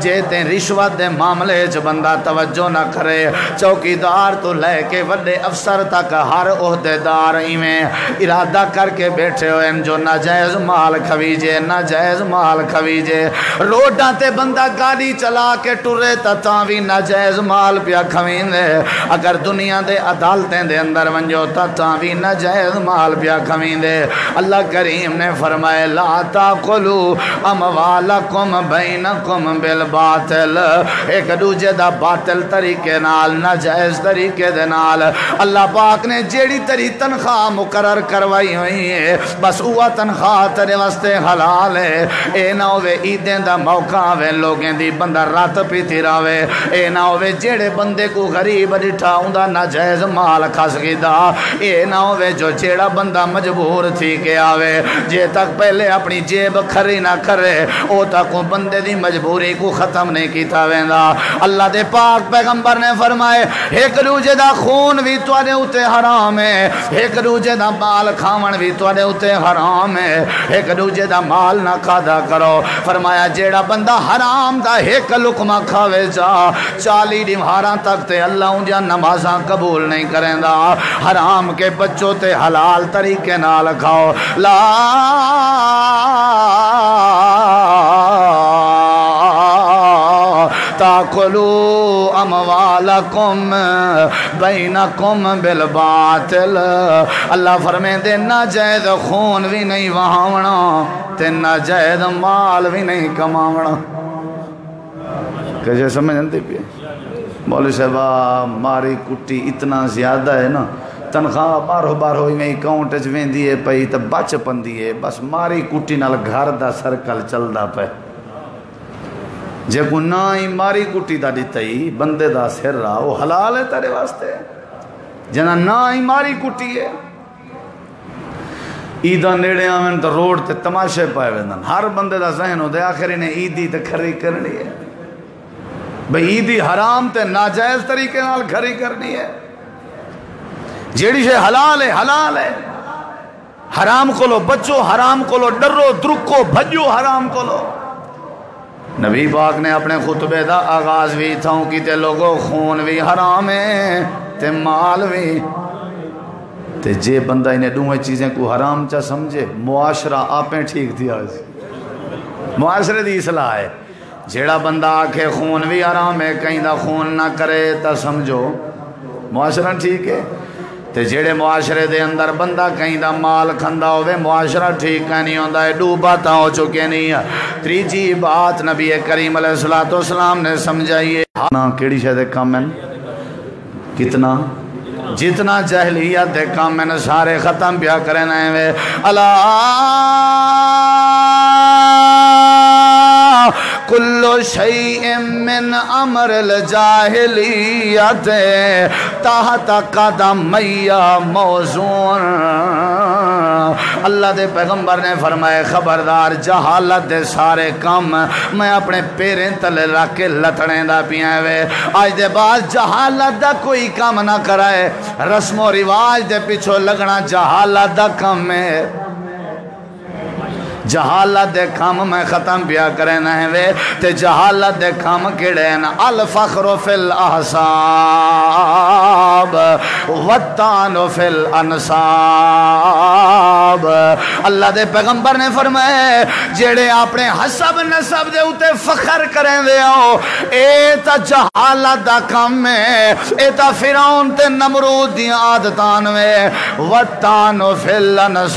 جے تے رشوت دے معاملے چ بندہ توجہ نہ کرے۔ چوکیدار تو لے کے وڈے افسر تک ہر عہدیدار ایویں ارادہ کر کے بیٹھے ہوئے جو ناجائز مال کھویجے، ناجائز مال کھویجے۔ روڈاں تے بندہ گاڑی چلا کے ٹرے تاں بھی ناجائز مال پیا کھویندے، اگر دنیا دے عدالتیں دے اندر ونجو تاں بھی ناجائز مال پیا کھویندے۔ اللہ کریم نے فرمائے لا تاکلوا اموالکم بینکم بالباطل، ایک دوجے دا باطل طریقے نال، ناجائز طریقے دے نال۔ اللہ پاک نے جیڑی تیری تنخواہ مقرر کروائی ہوئی ہے بس اوہ تنخواہ تیرے واسطے حلال ہے۔ اے نہ ہوئے عیدیں دا موقع ہوئے لوگیں دی بندہ رات پیتی راوے، اے نہ ہوئے جیڑے بندے کو غریب ڈٹھا ہوندا ناجائز مال کھس گیدا، اے نہ ہوئے جو جیڑا بندہ مجبور تھی کے آوے جے تک پہلے اپنی جیب کھری نہ کرے او تک بندے دی مجبوری کو ختم نہیں کیتا ویندا۔ اللہ دے پاک پیغمبر نے فرمائے ایک دوجے دا خون بھی تواڈے اوتے حرام ہے، ایک دوجے دا مال کھاون بھی تواڈے اوتے حرام ہے، ایک دوجے دا مال نہ کھادا کرو۔ فرمایا جیڑا بندہ حرام دا ایک لقمہ کھاوے جا 40 دمہاراں تک تے اللہ انجا نمازاں قبول نہیں کریں دا۔ حرام کے بچوں تے حلال طریقے نال کھاؤ۔ لا تاکلوا اموالکم بینکم بالباطل، اللہ فرمیندے ناجائز خون بھی نہیں وہاونا تے ناجائز مال بھی نہیں کماونا۔ کہ سمجھ نہیں پی مولوی صاحبہ ماری کٹی اتنا زیادہ ہے نا، تنخواہ بارہو میں اکاؤنٹ ویندی ہے پئی تے بچ پندی ہے، بس ماری کٹی نال گھر دا سرکل چلدا پے۔ جے کو نہ ہی ماری کٹی دا دتائی بندے دا سر رہا وہ حلال ہے تیرے واسطے، جنا نہ ہی ماری کٹی ہے۔ عیداں نیڑے آویں تے روڈ تے تماشے پائے ویندن، ہر بندے دا ذہن ہوندے آخر نے عیدی تے کھری کرنی ہے، بھئی عیدی حرام تے ناجائز طریقے نال کھری کرنی ہے۔ جیڑی شے حلال ہے حلال ہے، حرام کو لو بچو، حرام کو لو ڈرو درکو بھجو، حرام کو لو۔ نبی پاک نے اپنے خطبے دا آغاز بھی تھاؤں کی تے لوگوں خون بھی حرام ہے تے مال بھی، تے جے بندہ انہیں دوئے چیزیں کو حرام چا سمجھے معاشرہ آپیں ٹھیک دیا، معاشرے دی اصلاح ہے۔ جیڑا بندہ آکھے خون بھی حرام ہے کہیں دا خون نہ کرے تا سمجھو معاشرہ ٹھیک ہے، تے جیڑے معاشرے دے اندر بندہ کہیں دا مال کھندا ہوئے معاشرہ ٹھیک نہیں ہوندہ ہے، دو باتاں ہو چکے نہیں ہے۔ تریجی بات نبی کریم علیہ السلام نے سمجھائیے کیڑی شاید کام ہے کتنا جتنا جہلیت دے کام میں سارے ختم پیا کرنا ہے۔ اللہ کل شیء من امر الجاہلیت تحت قدمی موزون، اللہ دے پیغمبر نے فرمائے خبردار جہالت دے سارے کام میں اپنے پیریں تلے رکھ کے لتڑیں دا پیاں وے، آج دے بعد جہالت دا کوئی کام نہ کرائے، رسم و رواج دے پیچھو لگنا جہالت دا کام ہے، جہالت دے کام میں ختم پیا کرنا ہے وے، تے جہالت دے کام کیڑے ہیں الفخر فی الاحساب والطعن فی الانساب۔ اللہ دے پیغمبر نے فرمائے جیڑے اپنے حسب نسب دے اتے فخر کریں دے ہو، اے تا جہالت دا کام ہے، اے تا فرعون تے نمرود دی عادتان وے، والطعن فی الانساب،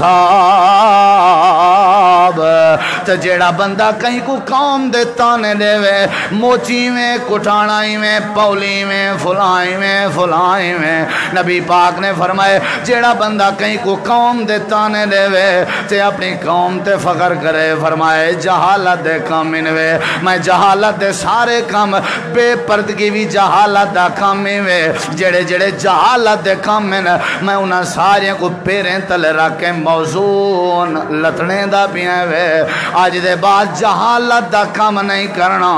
عذاب تے جیڑا بندہ کہیں کو قوم دے تانے دے وے موچی میں کٹھانائی میں پولی میں فلائی میں فلائی میں نبی پاک نے فرمائے جیڑا بندہ کہیں کو قوم دے تانے دے وے تے اپنی قوم تے فخر کرے فرمائے جہالت دے کام انوے میں جہالت دے سارے کام بے پردگی بھی جہالت دا کام انوے جڑے جڑے جہالت دے کام میں انہاں سارے کو پیریں تلے رکھ کے موزون لتنے دا پیاں وے آج دے بعد جہالت دا کام نہیں کرنا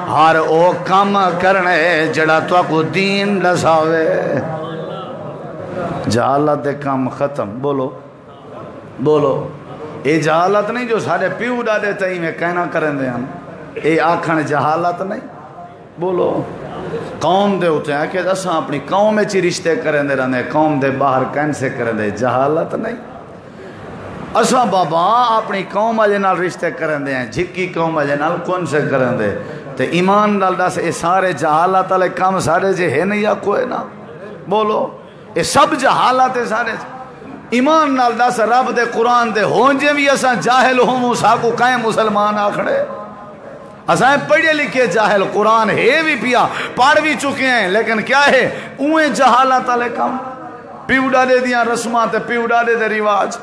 ہر او کام کرنے جڑا تو کو دین لساوے جہالت دے کام ختم بولو بولو اے جہالت نہیں جو سارے پیو ڈاڈے تئی میں کہنا کریں دے ہم اے آکھن جہالت نہیں بولو قوم دے ہوتے ہیں کہ اساں اپنی قوم میں چی رشتے کریں دے رہنے قوم دے باہر کین سے کریں دے جہالت نہیں اساں بابا اپنی قوم اجے نال رشتے کریں دے ہیں جھکی قوم اجے نال کون سے کریں دے تے ایمان نال دس اے سارے جہالت والے کام سارے جے ہے نہیں یا کوئی نہ بولو اے سب جہالت ہے سارے ایمان نال دس رب دے قرآن دے ہون جے بھی اساں جاہل ہوں ساکو کائیں مسلمان آکھڑے اساں پڑھے لکھے جاہل قرآن ہے بھی پیا پڑھ بھی چکے ہیں لیکن کیا ہے اوہیں جہالت والے کام پیو ڈاڈے دیاں رسماں تے پیو ڈاڈے دے رواج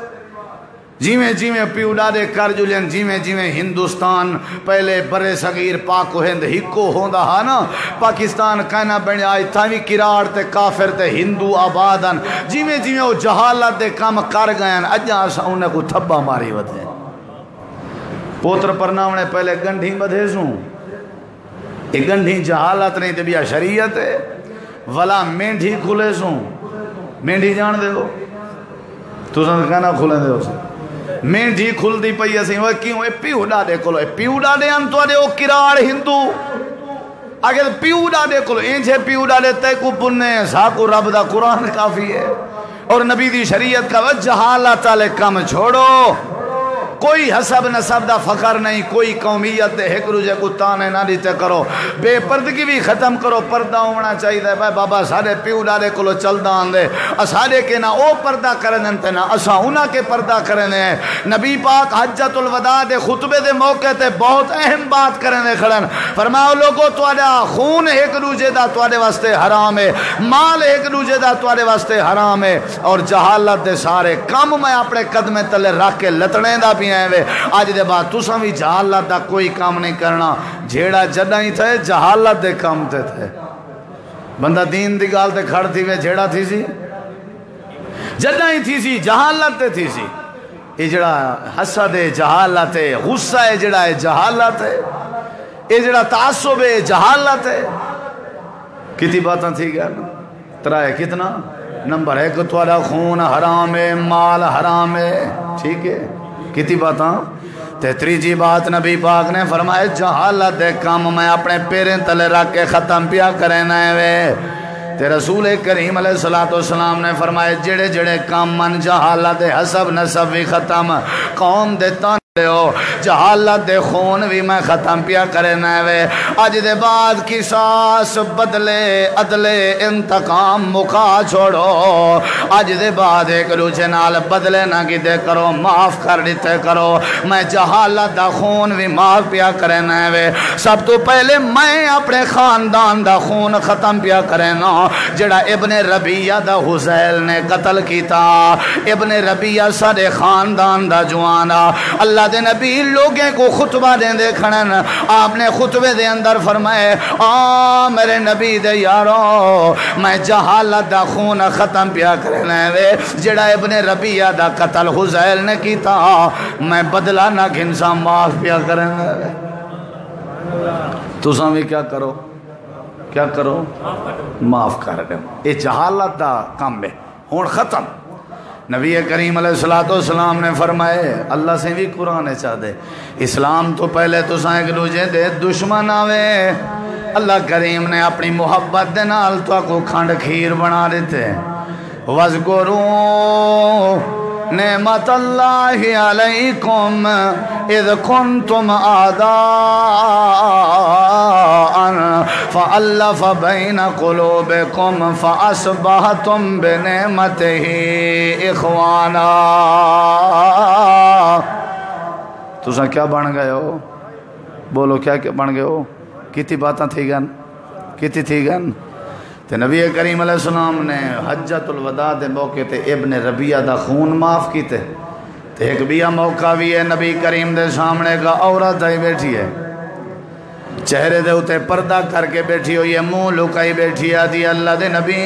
جیویں جیویں پیو ڈاڈے کر جلین جیویں جیویں ہندوستان پہلے برے صغیر پاک و ہند ہکو ہوندا ہا نا پاکستان کہنا بنیا آئی تھاوی کراڑ تے کافر تے ہندو آبادن جیویں جیویں وہ جہالت دے کام کر گئن اجاں اساں انہیں کو تھبا ماری ودے پوتر پرناونے پہلے گنڈھی بدھے سوں یہ گنڈھی جہالت نہیں تے بیا شریعت ہے ولا مینڈھی کھلے سوں مینڈھی جان دے ہو تو سن کہنا کھلے دے ہو سن مینڈھی کھل دی پئی اسی وہ کیوں اے پیو ڈاڈے کولو اے پیو ڈاڈے ان تو دے او کراڑ ہندو اگر پیو ڈاڈے کولو اینجے پیو ڈاڈے تے کو پنے ساکو رب دا قرآن کافی ہے اور نبی دی شریعت کا جہالت والے کم چھوڑو کوئی حسب نسب دا فخر نہیں کوئی قومیت دے ایک روزے کو تانے نہ دیتے کرو بے پردگی بھی ختم کرو پردہ ہونا چاہیے بھائی بابا سارے پیو ڈالے کلو چل دان دے سارے کے نہ او پردہ کرنے تے نہ اسا انہاں کے پردہ کرنے ہیں نبی پاک حجت الوداع دے خطبے دے موقع تے بہت اہم بات کرنے کھڑن فرمایا لوگو تواڈا خون ایک روزے دا تواڈے واسطے حرام ہے مال ایک روزے دا تواڈے واسطے حرام ہے اور جہالت دے سارے کم میں اپنے قدمے تلے رکھ کے لتنے دا بھی آج دے بعد تساں بھی جہالت دا کوئی کام نہیں کرنا جیڑا جدہ ہی تھے جہالت دے کام تے تھے بندہ دین دی گال تے کھڑ تھی وے جیڑا تھی سی جدہ ہی تھی سی جہالت تے تھی سی یہ جڑا حسد ہے جہالت ہے غصہ ہے جڑا ہے جہالت ہے یہ جڑا تعصب ہے جہالت ہے کتنی باتاں تھی گیا نا ترائے کتنا نمبر ہے کہ تھوڑا خون حرام ہے مال حرام ہے ٹھیک ہے کتنی باتاں تیتریجی بات نبی پاک نے فرمائے جہالت دے کام میں اپنے پیریں تلے رکھ کے ختم پیا کرنا ہے وے تے رسول کریم علیہ السلام نے فرمائے جڑے جڑے کام من جہالت دے حسب نسب بھی ختم قوم دے تانے ہو جہالت دے خون بھی میں ختم پیا کرنا ہے وے اج دے بعد قصاص بدلے عدلے انتقام مکا چھوڑو اج دے بعد ایک دوسرے نال بدلے نہ کیتے کرو معاف کر دیتے کرو میں جہالت دا خون بھی معاف پیا کرنا ہے وے سب تو پہلے میں اپنے خاندان دا خون ختم پیا کرنا جڑا ابن ربیہ دا حزیل نے قتل کیتا ابن ربیہ سارے خاندان دا جوانا اللہ دے نبی لوگیں کو خطبہ دیں دے کھڑن آپ نے خطبے دے اندر فرمائے میرے نبی دے یارو میں جہالت دا خون ختم پیا کرنا ہے جڑا ابن ربیہ دا قتل حزیل نے کیتا میں بدلہ نہ گھنسا معاف پیا کرنا ہے تو سامنے کیا کرو کیا کرو معاف کر دیں یہ جہالت دا کام ہے ہون ختم نبی کریم علیہ السلام نے فرمائے اللہ سے بھی قرآن چاہ دے اسلام تو پہلے تو سائیں ایک دوجے دے دشمن آوے اللہ کریم نے اپنی محبت دے نال تو کو کھنڈ کھیر بنا دیتے وَذْكُرُوا نعمت اللہ علیکم اذ کنتم اعداء فألف بین قلوبکم فاصبحتم بنعمتہ اخوانا تساں کیا بن گئے ہو؟ بولو کیا بن گئے ہو؟ کتنی باتاں تھی گن، کتنی تھی گن؟ تے نبی کریم علیہ السلام نے حجۃ الوداع دے موقع تے ابن ربیعہ دا خون معاف کیتے. تے ایک بیا موقع بھی ہے نبی کریم دے سامنے کا عورت آئی بیٹھی ہے، چہرے دے اتے پردہ کر کے بیٹھی ہوئی ہے، منہ لکائی بیٹھی ہے. دی اللہ دے نبی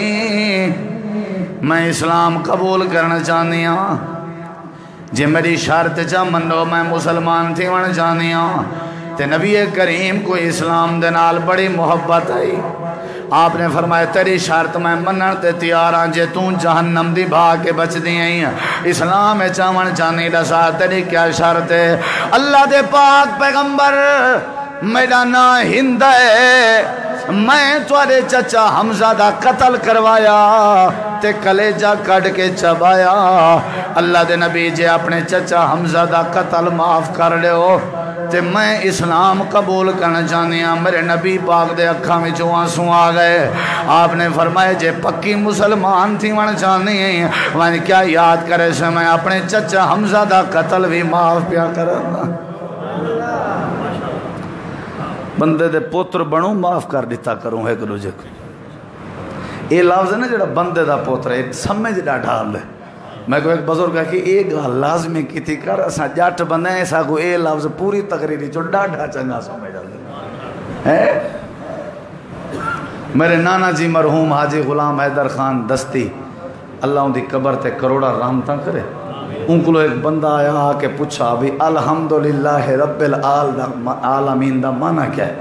میں اسلام قبول کرنا چاہنی ہاں، جے میری شرط چا منو میں مسلمان تھی ون چاہنی ہاں. تے نبی کریم کو اسلام دے نال بڑی محبت آئی. آپ نے فرمایا تیری شرط میں منن تے تیار ہاں، جے تو جہنم دی بھاگ کے بچ دی ہیں اسلام چاون چاہنی دسا تیری کیا شرط ہے؟ اللہ دے پاک پیغمبر میرا نام ہند ہے، میں تھوڑے چچا حمزہ دا قتل کروایا تے کلیجہ کٹ کے چبایا. اللہ دے نبی جے اپنے چچا حمزہ دا قتل معاف کر لے ہو تے میں اسلام قبول کرنا چاہنی ہاں. میرے نبی پاک دے اکھاں میں جو آنسوں آ گئے. آپ نے فرمایا جے پکی مسلمان تھی ون چاہنی ہیں وہاں کیا یاد کرے سے میں اپنے چچا حمزہ دا قتل بھی معاف پیا کرنا. بندے دے پوتر بنوں معاف کر دیتا کروں ایک دوجے کو. یہ لفظ ہے نا جڑا بندے دا پوتر ہے سمجھ دا ڈھال ہے. میں کو ایک بزرگ ہے کہ ایک لازمی کی تھی کر اساں جٹ بندے ہیں ایسا کو اے لفظ پوری تقریری چو ڈاڈھا چنگا سمجھ ہے. میرے نانا جی مرحوم حاجی غلام حیدر خان دستی اللہ ان دی قبر تے کروڑا رحمتاں کرے. ان کو ایک بندہ آیا آ کے پوچھا بھی الحمدللہ رب العالمین دا معنی کیا ہے؟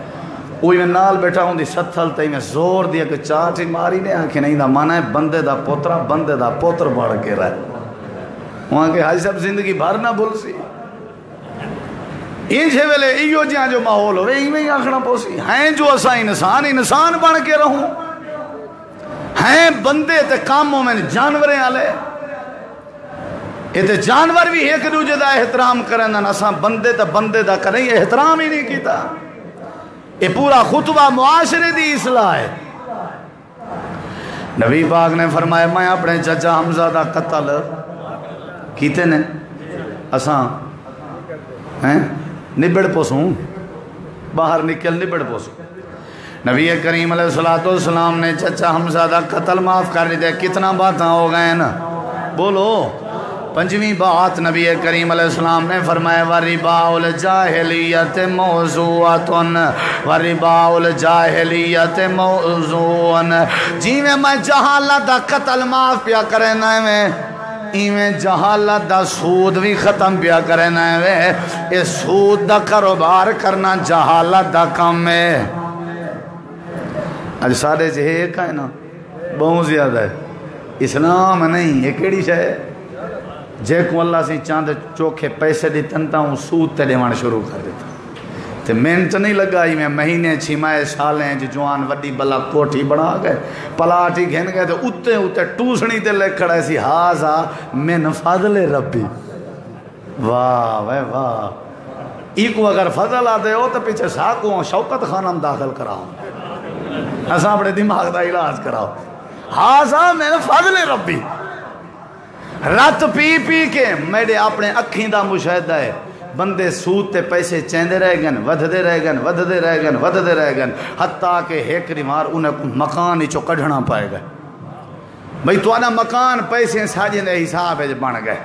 وہی میں نال بیٹھا ہوں دی ستھل تے میں زور دیا کہ چاٹی ماری نے آنکھیں نہیں دا معنی ہے بندے دا پوترا بندے دا پوتر بڑھ کے رہے. وہاں کے حاجی صاحب زندگی بھر نہ بھول سی انجھے ویلے ایو جہاں جو ماحول ہوئے ایویں ہی آکھنا پوسی ہیں جو اسا انسان انسان بن کے رہوں ہیں بندے تے کاموں میں جانوریں آلے. یہ تے جانور بھی ایک دوجے دا احترام کرن اساں بندے تے بندے دا کریں احترام ہی نہیں کیتا. یہ پورا خطبہ معاشرے دی اصلاح ہے. نبی پاک نے فرمایا میں اپنے چچا حمزہ دا قتل کیتے نے اساں ہیں نبڑ پوسوں باہر نکل نبڑ پوسوں. نبی کریم علیہ السلام نے چچا حمزہ دا قتل معاف کر دیتے. کتنا باتاں ہو گئے نا بولو. پنجویں بات نبی کریم علیہ السلام نے فرمایا وَرِبَاءُ الْجَاهِلِيَّةِ مَوْضُوعَةٌ وَرِبَاءُ الْجَاهِلِيَّةِ مَوْضُوعٌ. جی میں جہالت دا قتل معاف پیا کرنا ہے ایویں جہالت دا سود بھی ختم پیا کرنا ہے. یہ سود دا کاروبار کرنا جہالت دا کام ہے. اج سارے جہے کا ہے نا بہت زیادہ ہے. اسلام نہیں یہ کیڑی شے ہے جے کو اللہ سے چاند چوکھے پیسے دیتا ہوں سود تے دیوان شروع کر دیتا. تے محنت نہیں لگا ہی میں مہینے چھمائے سالیں جوان وڈی بلا کوٹھی بنا گئے پلاٹی گھن گئے تو اتے اتے ٹوسنی تے لے کھڑا سی ہازا من فضل ربی. واہ واہ واہ. ایکو اگر فضل آتے ہو تو پیچھے ساکوں شوکت خانم داخل کراؤں ایسا اپنے دماغ دا علاج کراؤ. ہازا من فضل ربی. رات پی پی کے میرے اپنے اکھیں دا مشاہدہ ہے بندے سود تے پیسے چیندے رہ گن ودھدے رہ گن ودھدے رہ گن ودھدے رہ گن حتیٰ کہ ایک ریمار انہیں مکان ہی چو کڑھنا پائے گئے. بھئی تو آنا مکان پیسے ساجے دے حساب ہے بن گئے.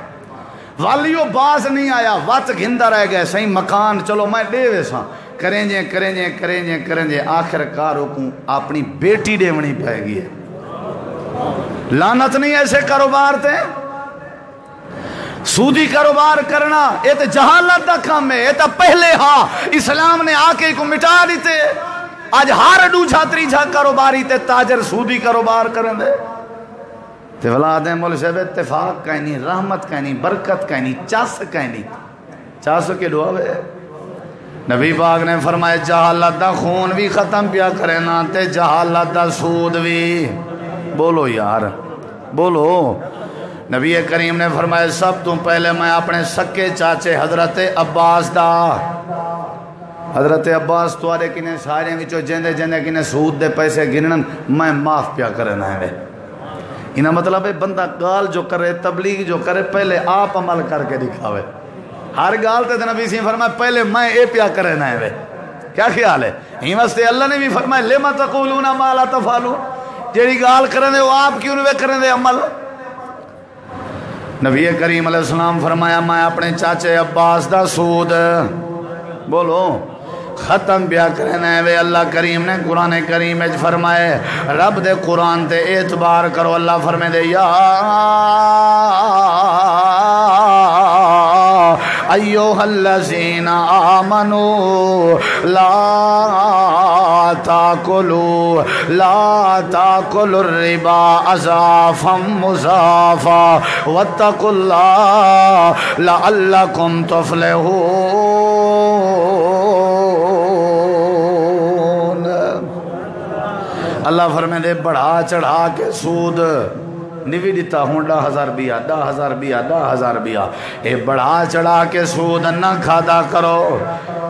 والیو باز نہیں آیا وات گھندہ رہ گئے صحیح مکان چلو میں دے ویسا کریں جے آخر کاروں کو اپنی بیٹی دیونی پائے گی ہے. لعنت نہیں ایسے کاروبار تے سودی کاروبار کرنا یہ تو جہالت دا کام ہے. یہ تو پہلے ہاں اسلام نے آ کے کو مٹا دیتے. آج ہر دوجھا تریجھا کاروباری تے تاجر سودی کاروبار کریں دے. تے ولادیں مول صاحب اتفاق کا نہیں رحمت کا نہیں برکت کا نہیں چاس کا نہیں چاس کے دعا ہے. نبی پاک نے فرمایا جہالت دا خون بھی ختم پیا کرنا تے جہالت دا سود بھی. بولو یار بولو. نبی کریم نے فرمایا سب تو پہلے میں اپنے سکے چاچے حضرت عباس دا حضرت عباس توارے کنے سارے وچوں جندے جندے کنے سود دے پیسے گنن میں معاف پیا کرنا ہے. انہا مطلب ہے بندہ گال جو کرے تبلیغ جو کرے پہلے آپ عمل کر کے دکھاوے. ہر گال تے نبی سی فرمایا پہلے میں اے پیا کرنا ہے وے کیا خیال ہے ہی واسطے اللہ نے بھی فرمایا لما تقولون ما لا تفعلون جیڑی گال کرن دے وہ آپ کیوں نہیں کرن دے عمل نبی کریم علیہ السلام فرمایا میں اپنے چاچے عباس دا سود بولو ختم بیا کرنا ہے وے اللہ کریم نے قرآن کریم میں فرمائے رب دے قرآن تے اعتبار کرو اللہ فرمے دے یا ایوہ الذین آمنوا لا تاکلوا الربا اضعافا مضاعفا واتقوا اللہ لعلکم تفلحون اللہ فرمے دے بڑھا چڑھا کے سود نوی دیتا ہوں 10,000 بیا 10,000 بیا 10,000 بیا اے بڑھا چڑھا کے سود نہ کھادا کرو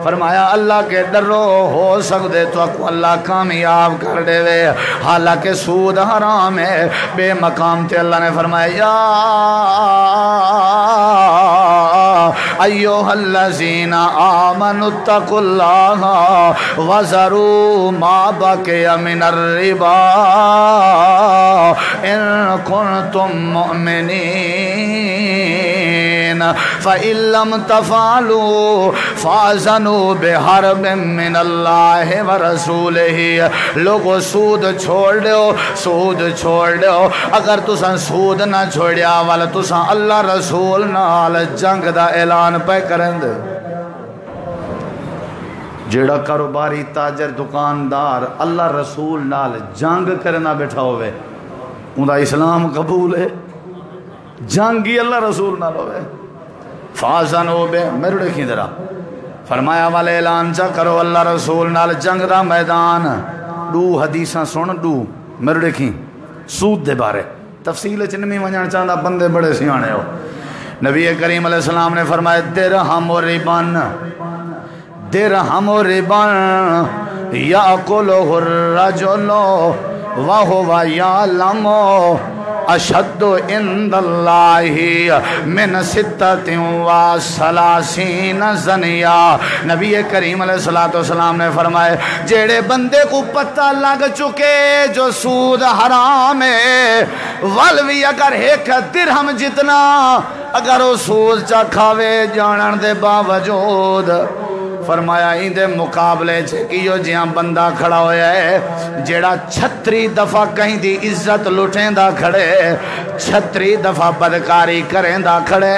فرمایا اللہ کے ڈرو ہو سکتے تو اللہ کامیاب کر دے وے حالانکہ سود حرام ہے بے مقام تے اللہ نے فرمایا یا ایوہ الذین آمنوا اتقوا اللہ وذروا ما بقی من الربا ان کنتم مؤمنین فَإِن لَّمْ تَفْعَلُوا فَأَذَنُوا بِحَرْبٍ مِّنَ اللَّهِ وَرَسُولِهِ لوگو سود چھوڑ دیو اگر تساں سود نہ چھوڑیا والا تساں اللہ رسول نال جنگ دا اعلان پہ کرن دے جیڑا کاروباری تاجر دکاندار اللہ رسول نال جنگ کرنا بیٹھا ہوئے اندھا اسلام قبول ہے جنگ ہی اللہ رسول نال ہوئے فَأَذَنُوا بِهِ میرے دیکھیں ذرا فرمایا والے اعلان چا کرو اللہ رسول نال جنگ دا میدان دو حدیثاں سن دو میرے دیکھیں سود دے بارے تفصیل چنمی ونجان چاہتا بندے بڑے سیانے ہو نبی کریم علیہ السلام نے فرمایا درہم و ربان یاکلہ الرجل وہو یعلم اشد عند اللہ من 36 زنیا نبی کریم علیہ السلام نے فرمائے جیڑے بندے کو پتہ لگ چکے جو سود حرام ہے والوی اگر ایک درہم جتنا اگر وہ سود چا کھاوے جانن دے باوجود فرمایا ان دے مقابلے چھکیو جیاں بندہ کھڑا ہویا ہے جیڑا 36 دفعہ کہیں دی عزت لٹیں دا کھڑے 36 دفعہ بدکاری کریں دا کھڑے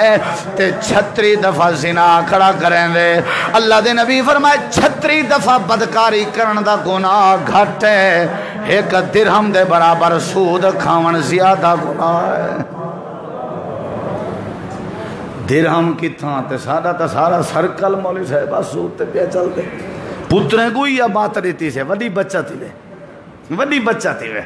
تے 36 دفعہ زنا کھڑا کریں دے اللہ دے نبی فرمائے 36 دفعہ بدکاری کرن دا گناہ گھٹ ہے ایک درہم دے برابر سود کھاون زیادہ گناہ ہے درہم کی تھاں تے سارا سرکل مولی صاحبہ سود تے پیا چل دے پتریں کوئی یا بات رہتی سے وڈی بچہ تھی وے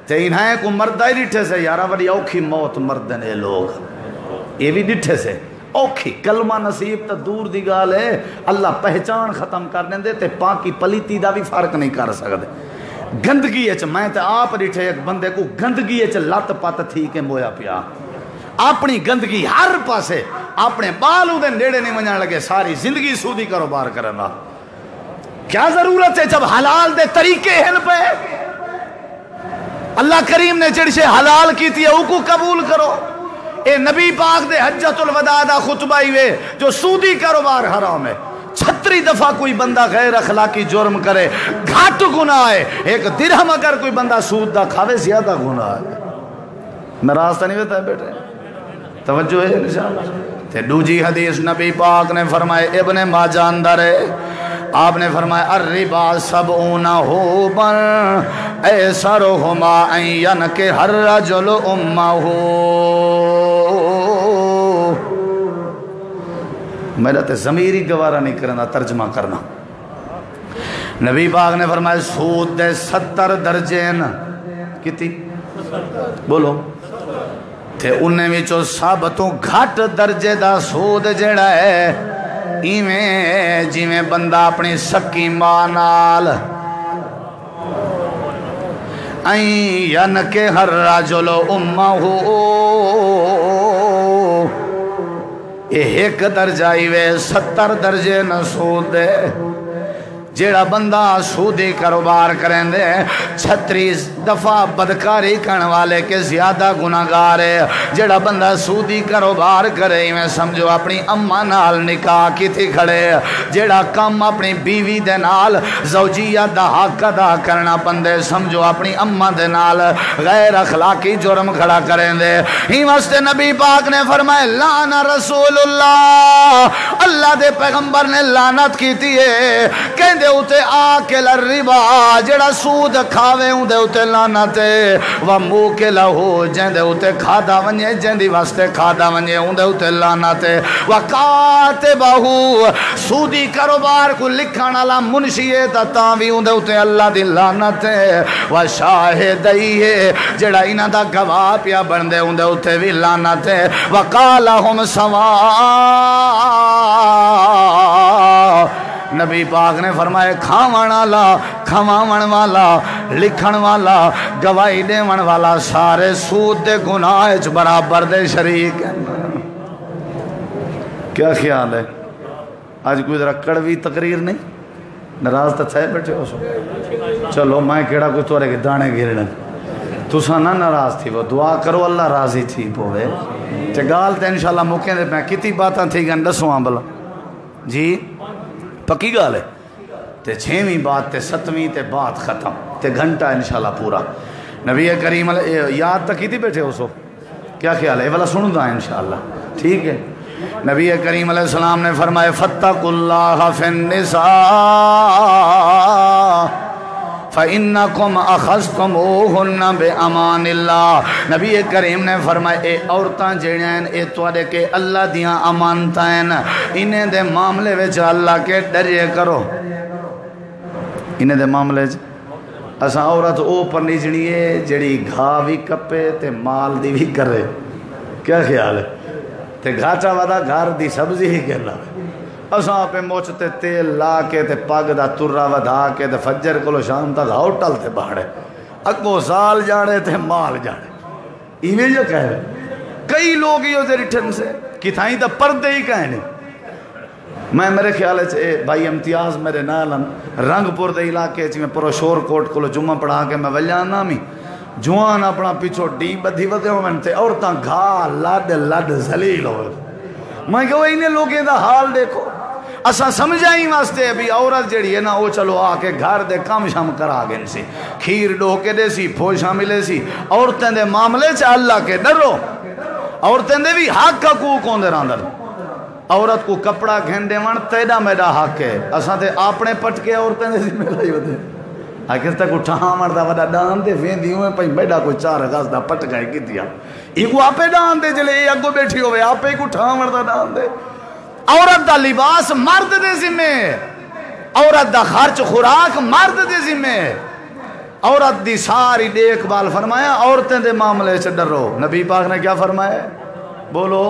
تے انہیں کو مردہ ہی ڈٹھے سے یارا وڈی اوکھی موت مردن اے لوگ یہ بھی ڈٹھے سے اوکھی کلمہ نصیب تا دور دی گال ہے اللہ پہچان ختم کر دیں دے تے پاکی پلیتی دا بھی فرق نہیں کر سکتے گندگی اچ میں تے آپ ڈٹھے ایک بندے کو گندگی اچ لت پت تھی کے مویا پیا اپنی گندگی ہر پاسے اپنے بالوں دے نیڑے نہیں منجان لگے ساری زندگی سودی کاروبار کرنا کیا ضرورت ہے جب حلال دے طریقے ہیں پہ اللہ کریم نے جڑ سے حلال کی تھی او کو قبول کرو اے نبی پاک دے حجت الوداع دا خطبہ ہی وے جو سودی کاروبار حرام ہے 36 دفعہ کوئی بندہ غیر اخلاقی جرم کرے گھاٹ گناہ ہے ایک درہم اگر کوئی بندہ سود دا کھاوے زیادہ گناہ ہے ناراض تو نہیں ہوتا ہے بیٹے توجہ ہے انشاءاللہ تے دوجی حدیث نبی پاک نے فرمائے ابن ماجہ اندر ہے آپ نے فرمایا الربا 70 حوبا ایسرہما ان ینکح الرجل امہ میرا تے ضمیری گوارا نہیں کرنا ترجمہ کرنا نبی پاک نے فرمایا سود دے 70 درجین کتی بولو تے انہیں وچوں سب تو گھٹ درجے دا سود جڑا ہے ایویں جویں بندہ اپنی سکی ماں نال این ینکح الرجل امہ ایک درجہ ہی وے 70 درجے نہ سود دے جیڑا بندہ سودی کاروبار کریں دے 36 دفعہ بدکاری کرنے والے کے زیادہ گناہگار ہے جیڑا بندہ سودی کاروبار کرے میں سمجھو اپنی اماں نال نکاح کیتی کھڑے جیڑا کم اپنی بیوی دے نال زوجیت دا حق ادا کرنا بندے سمجھو اپنی اماں دے نال غیر اخلاقی جرم کھڑا کریں دے ہی واسطے نبی پاک نے فرمائے لعن رسول اللہ اللہ دے پیغمبر نے لعنت کیتی ہے کہندے اتے آکل الربا جڑا سود کھاوے اندے اتے لعنت و موکل ہو جندے اتے کھادا ونجے جندی واسطے کھادا ونجے اندے اتے لعنت و کاتبہ سودی کاروبار کو لکھن والا منشی تا تاں وی اندے اتے اللہ دی لعنت و شاہدی ہے جڑا انہاں دا گواہ پیا بندے اندے اتے وی لعنت و قالہم سوا نبی پاک نے فرمائے کھواون والا لکھن والا گواہی دیون والا سارے سود دے گناہ وچ برابر دے شریک ہیں کیا خیال ہے آج کوئی ذرا کڑوی تقریر نہیں ناراض تو تھے بیٹھے ہو سو چلو میں کیڑا کوئی تورے کے دانے گرنے تسا نہ ناراض تھی وہ دعا کرو اللہ راضی تھی پوے تے گال تے انشاءاللہ موقع دے میں کتی باتاں تھی گن دسواں بلا جی پکی گال ہے تے 6ویں بات تے 7ویں تے بات ختم تے گھنٹہ انشاءاللہ پورا نبی کریم یاد تک ہی تھی بیٹھے ہو سو کیا خیال ہے یہ والا سنوں گا انشاءاللہ ٹھیک ہے نبی کریم علیہ السلام نے فرمائے فاتقوا اللہ فی النساء فَإِنَّكُمْ أَخَذْتُمُوهُنَّ بِأَمَانِ اللَّهِ نبی کریم نے فرمایا اے عورتاں جڑیاں اے توڑے کے اللہ دیاں امانتاں انہیں دے معاملے وچ اللہ کے ڈرے کرو انہیں دے معاملے وچ اساں عورت او پر نجنی ہے جڑی گھا بھی کپے تے مال دی بھی کرے کیا خیال ہے تے گھاٹا ودا گھر دی سبزی ہی کہلا اساں پہ موچتے تیل لا کے تے پاگ دا ترہ ودھا کے تے فجر کلو شام تک ہوٹل تے باڑے اگو سال جاڑے تے مال جاڑے ایویں جو کہہ رہے کئی لوگ یہ دے ریٹھن سے کتھائیں تا پردے ہی کہنے میں میرے خیال ہے بھائی امتیاز میرے نالن رنگ پور دے علاقے میں پرو شور کوٹ کلو جمعہ پڑھا کے میں ولیان نامی جوان اپنا پیچھو ڈی بدھی ودے ہوئے تے عورتاں گھا لڈ زلیل ہوئے میں کہو انہیں لوگیں دا حال دیکھو اساں سمجھائیں واسطے ابھی عورت جڑی ہے نا وہ چلو آ کے گھر دے کام شام کرا گئے سی کھیر ڈو کے دے سی پھوشاں ملے سی عورتیں دے معاملے چا اللہ کے ڈرو عورتیں دے بھی حق حقوق ہوندے راندر عورت کو کپڑا گھن دے ون تیڑا میڈا حق ہے اساں تے اپنے پٹ کے عورتیں دے ذمہ لائی ہوتے آخر تک اٹھا مردا وڈا ڈان دے ویندی ہوئے پئی میڈا کوئی 4 گز دا پٹ گئے کیتیا ایگو آپے ڈان دے جلے اے اگو بیٹھی ہوئے آپے کو اٹھا مردا ڈان دے عورت دا لباس مرد دے ذمہ عورت دا خرچ خوراک مرد دے ذمہ عورت دی ساری دیکھ بھال فرمایا عورتیں دے معاملے سے ڈرو نبی پاک نے کیا فرمایا بولو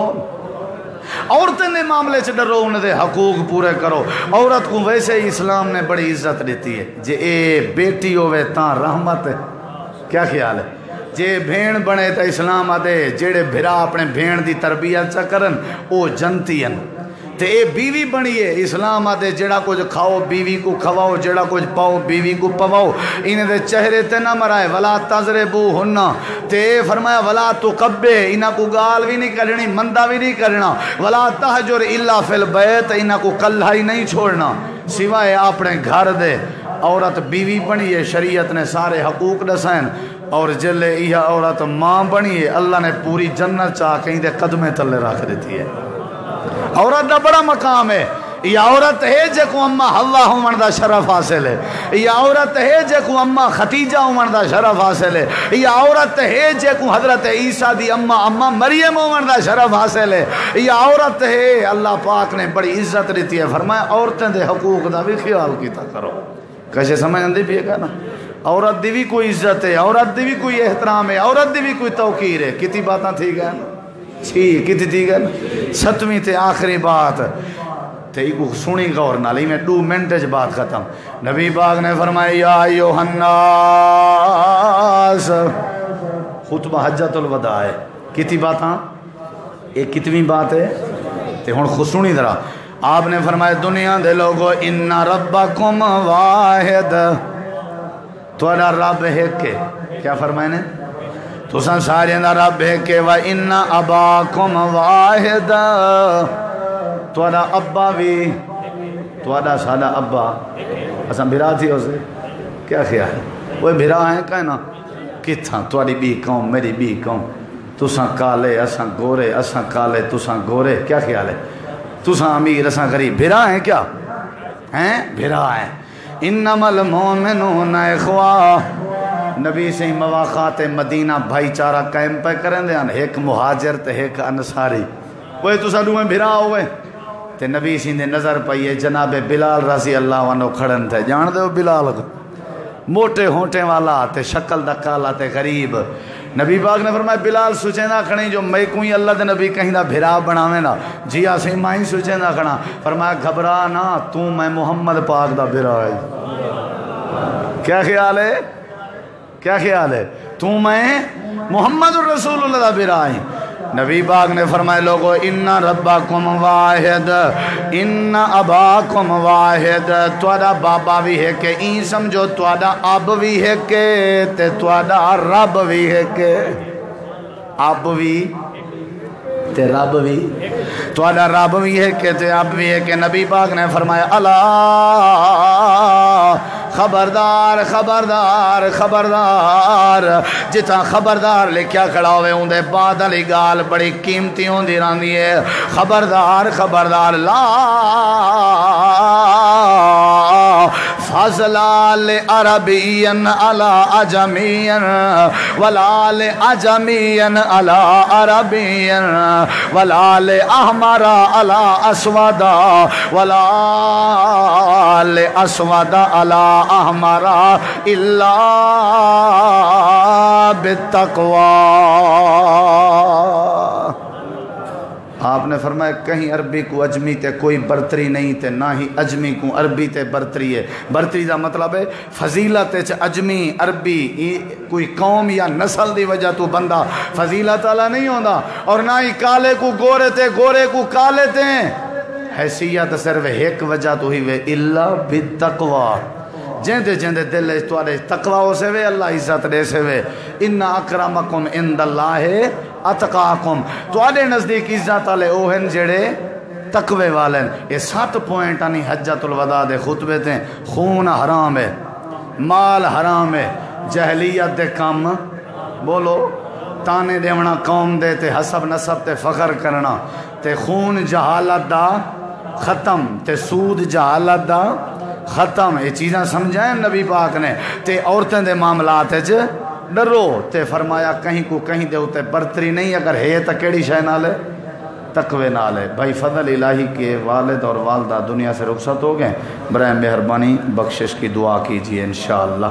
عورتیں دے معاملے سے ڈرو انہیں دے حقوق پورے کرو عورت کو ویسے ہی اسلام نے بڑی عزت دیتی ہے جے اے بیٹی ہوئے تاں رحمت ہے کیا خیال ہے جے بھین بنے تا اسلام آدے جیڑے بھرا اپنے بھین دی تربیت چا کرن او جنتی ہیں تے اے بیوی بنیے اسلام آدے جڑا کچھ کھاؤ بیوی کو کھواؤ جڑا کچھ پاؤ بیوی کو پواؤ انہیں دے چہرے تے نہ مرائے ولا تضربو ہننا تے فرمایا ولا تقبے انہاں کو گال بھی نہیں کرنی مندہ بھی نہیں کرنا ولا تہجر الا فی البیت انہاں کو کلھا ہی نہیں چھوڑنا سوائے اپنے گھر دے عورت بیوی بنیے شریعت نے سارے حقوق دسائن اور جلے یہ عورت ماں بنیے اللہ نے پوری جنت چاہ کہیں دے قدمیں تلے رکھ دیتی ہے عورت دا بڑا مقام ہے یہ عورت ہے جے کو اماں حوا ہومن دا شرف حاصل ہے یہ عورت ہے جے کو اماں ختیجہ ہومن دا شرف حاصل ہے یہ عورت ہے جے کو حضرت عیسیٰ دی اماں مریم ہومن دا شرف حاصل ہے یہ عورت ہے اللہ پاک نے بڑی عزت دیتی ہے فرمایا عورتیں دے حقوق دا بھی خیال کیتا کرو کیسے سمجھ اندھی بھی ہے نا عورت دی بھی کوئی عزت ہے عورت دی بھی کوئی احترام ہے عورت دی بھی کوئی توقیر ہے کتی باتاں تھی گئے نا کتی تھی گئے نا 7ویں تے آخری بات تے ایک سنی غور نالی میں 2 منٹ بات ختم نبی پاک نے فرمایا یا ایوہ الناس خطبہ حجت الوداع ہے کتی باتاں ایک کتویں بات ہے تے ہن سنی ذرا آپ نے فرمایا دنیا دے لوگو ان ربکم واحد تھوڑا رب ہے کہ کیا فرمائے نے تساں سارے دا رب ہے کہ و ان اباکم واحد تھوڑا ابا بھی تھوڑا سادہ ابا اساں بھرا تھی اسے کیا خیال ہے وہ بھرا ہیں کہنا کتھاں تھوڑی بھی قوم میری بھی قوم تساں کالے اساں گورے اساں کالے تساں گورے کیا خیال ہے تساں امیر اساں غریب بھرا ہیں کیا ہیں بھرا ہیں انما المومنون اخوہ نبی سے مواقعات مدینہ بھائی چارہ قائم پہ کریں دے ایک مہاجر تے ایک انصاری وہ تساں دو میں بھرا ہوئے تے نبی سی نے نظر پائیے جناب بلال رضی اللہ عنہ کھڑن تھے جان دے بلال موٹے ہونٹے والا تے شکل دا کالا تے غریب نبی پاک نے فرمایا بلال سوچے نہ کھڑیں جو میں کوئی اللہ دے نبی کہیں دا بھرا بناویں نا جی آسے مائیں سوچے نہ کھڑا فرمایا گھبرا نا تو میں محمد پاک دا بھرا ہے کیا خیال ہے کیا خیال ہے تو میں محمد الرسول اللہ دا بھرا ہے نبی پاک نے فرمائے لوگو ان ربکم واحد ان اباکم واحد تھوڑا بابا بھی ہے کہ این سمجھو تھوڑا اب بھی ہے کہ تے تھوڑا رب بھی ہے کہ اب بھی تے رب بھی تھوڑا رب بھی ہے کہ تے اب بھی ہے کہ نبی پاک نے فرمایا اللہ خبردار خبردار خبردار جتنا خبردار لکھیا کھڑا ہوئے ہوں دے بعد علی گال بڑی قیمتی ہوں دی راندی ہے خبردار خبردار لا فضلا لعربین علی عجمین ولا لعجمین علی عربین ولا لأحمر علی اسود ولا لأسود علی احمر الا بالتقوی آپ نے فرمایا کہیں عربی کو اجمی تے کوئی برتری نہیں تے نہ ہی اجمی کو عربی تے برتری ہے برتری دا مطلب ہے فضیلت اجمی عربی کوئی قوم یا نسل دی وجہ تو بندہ فضیلت والا نہیں ہوندا اور نہ ہی کالے کو گورے تے گورے کو کالے تے حیثیت صرف ایک وجہ تو ہی وے الا بالتقوی جیندے جیندے دل توڑے تقوی ہو سے وے اللہ عزت دے سے وے ان اکرمکم عند اللہ اتقاکم توڑے نزدیک عزت والے اوہن جڑے تقوی والے یہ 7 پوائنٹ آنی حجت الوداع دے خطبے تھے خون حرام ہے مال حرام ہے جہلیت دے کام بولو تانے دیونا قوم دے تے حسب نسب تے فخر کرنا تے خون جہالت دا ختم تے سود جہالت دا ختم یہ چیزاں سمجھائیں نبی پاک نے تے عورتیں دے معاملات ڈرو تے فرمایا کہیں کو کہیں دے ہوتے برتری نہیں اگر ہے تو کیڑی شے نال ہے تقوی نال ہے بھائی فضل الہی کے والد اور والدہ دنیا سے رخصت ہو گئے برائے مہربانی بخشش کی دعا کیجئے انشاءاللہ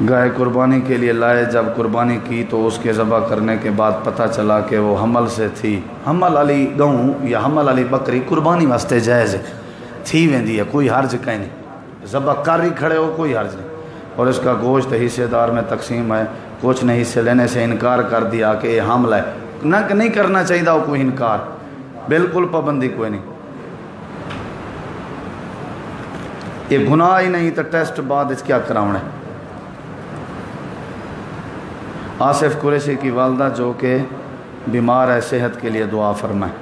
گائے قربانی کے لیے لائے جب قربانی کی تو اس کے ذبح کرنے کے بعد پتہ چلا کہ وہ حمل سے تھی حمل علی گاؤں یا حمل علی بکری قربانی واسطے جائز تھی ویندی ہے کوئی حرج کہیں نہیں ذبح کر ہی کھڑے ہو کوئی حرج نہیں اور اس کا گوشت حصے دار میں تقسیم ہے کچھ نے حصے لینے سے انکار کر دیا کہ یہ حمل ہے نہ نہیں کرنا چاہیے وہ کوئی انکار بالکل پابندی کوئی نہیں یہ گناہ ہی نہیں تو ٹیسٹ بعد اس کیا کراؤنا ہے آصف قریشی کی والدہ جو کہ بیمار ہے صحت کے لیے دعا فرمائیں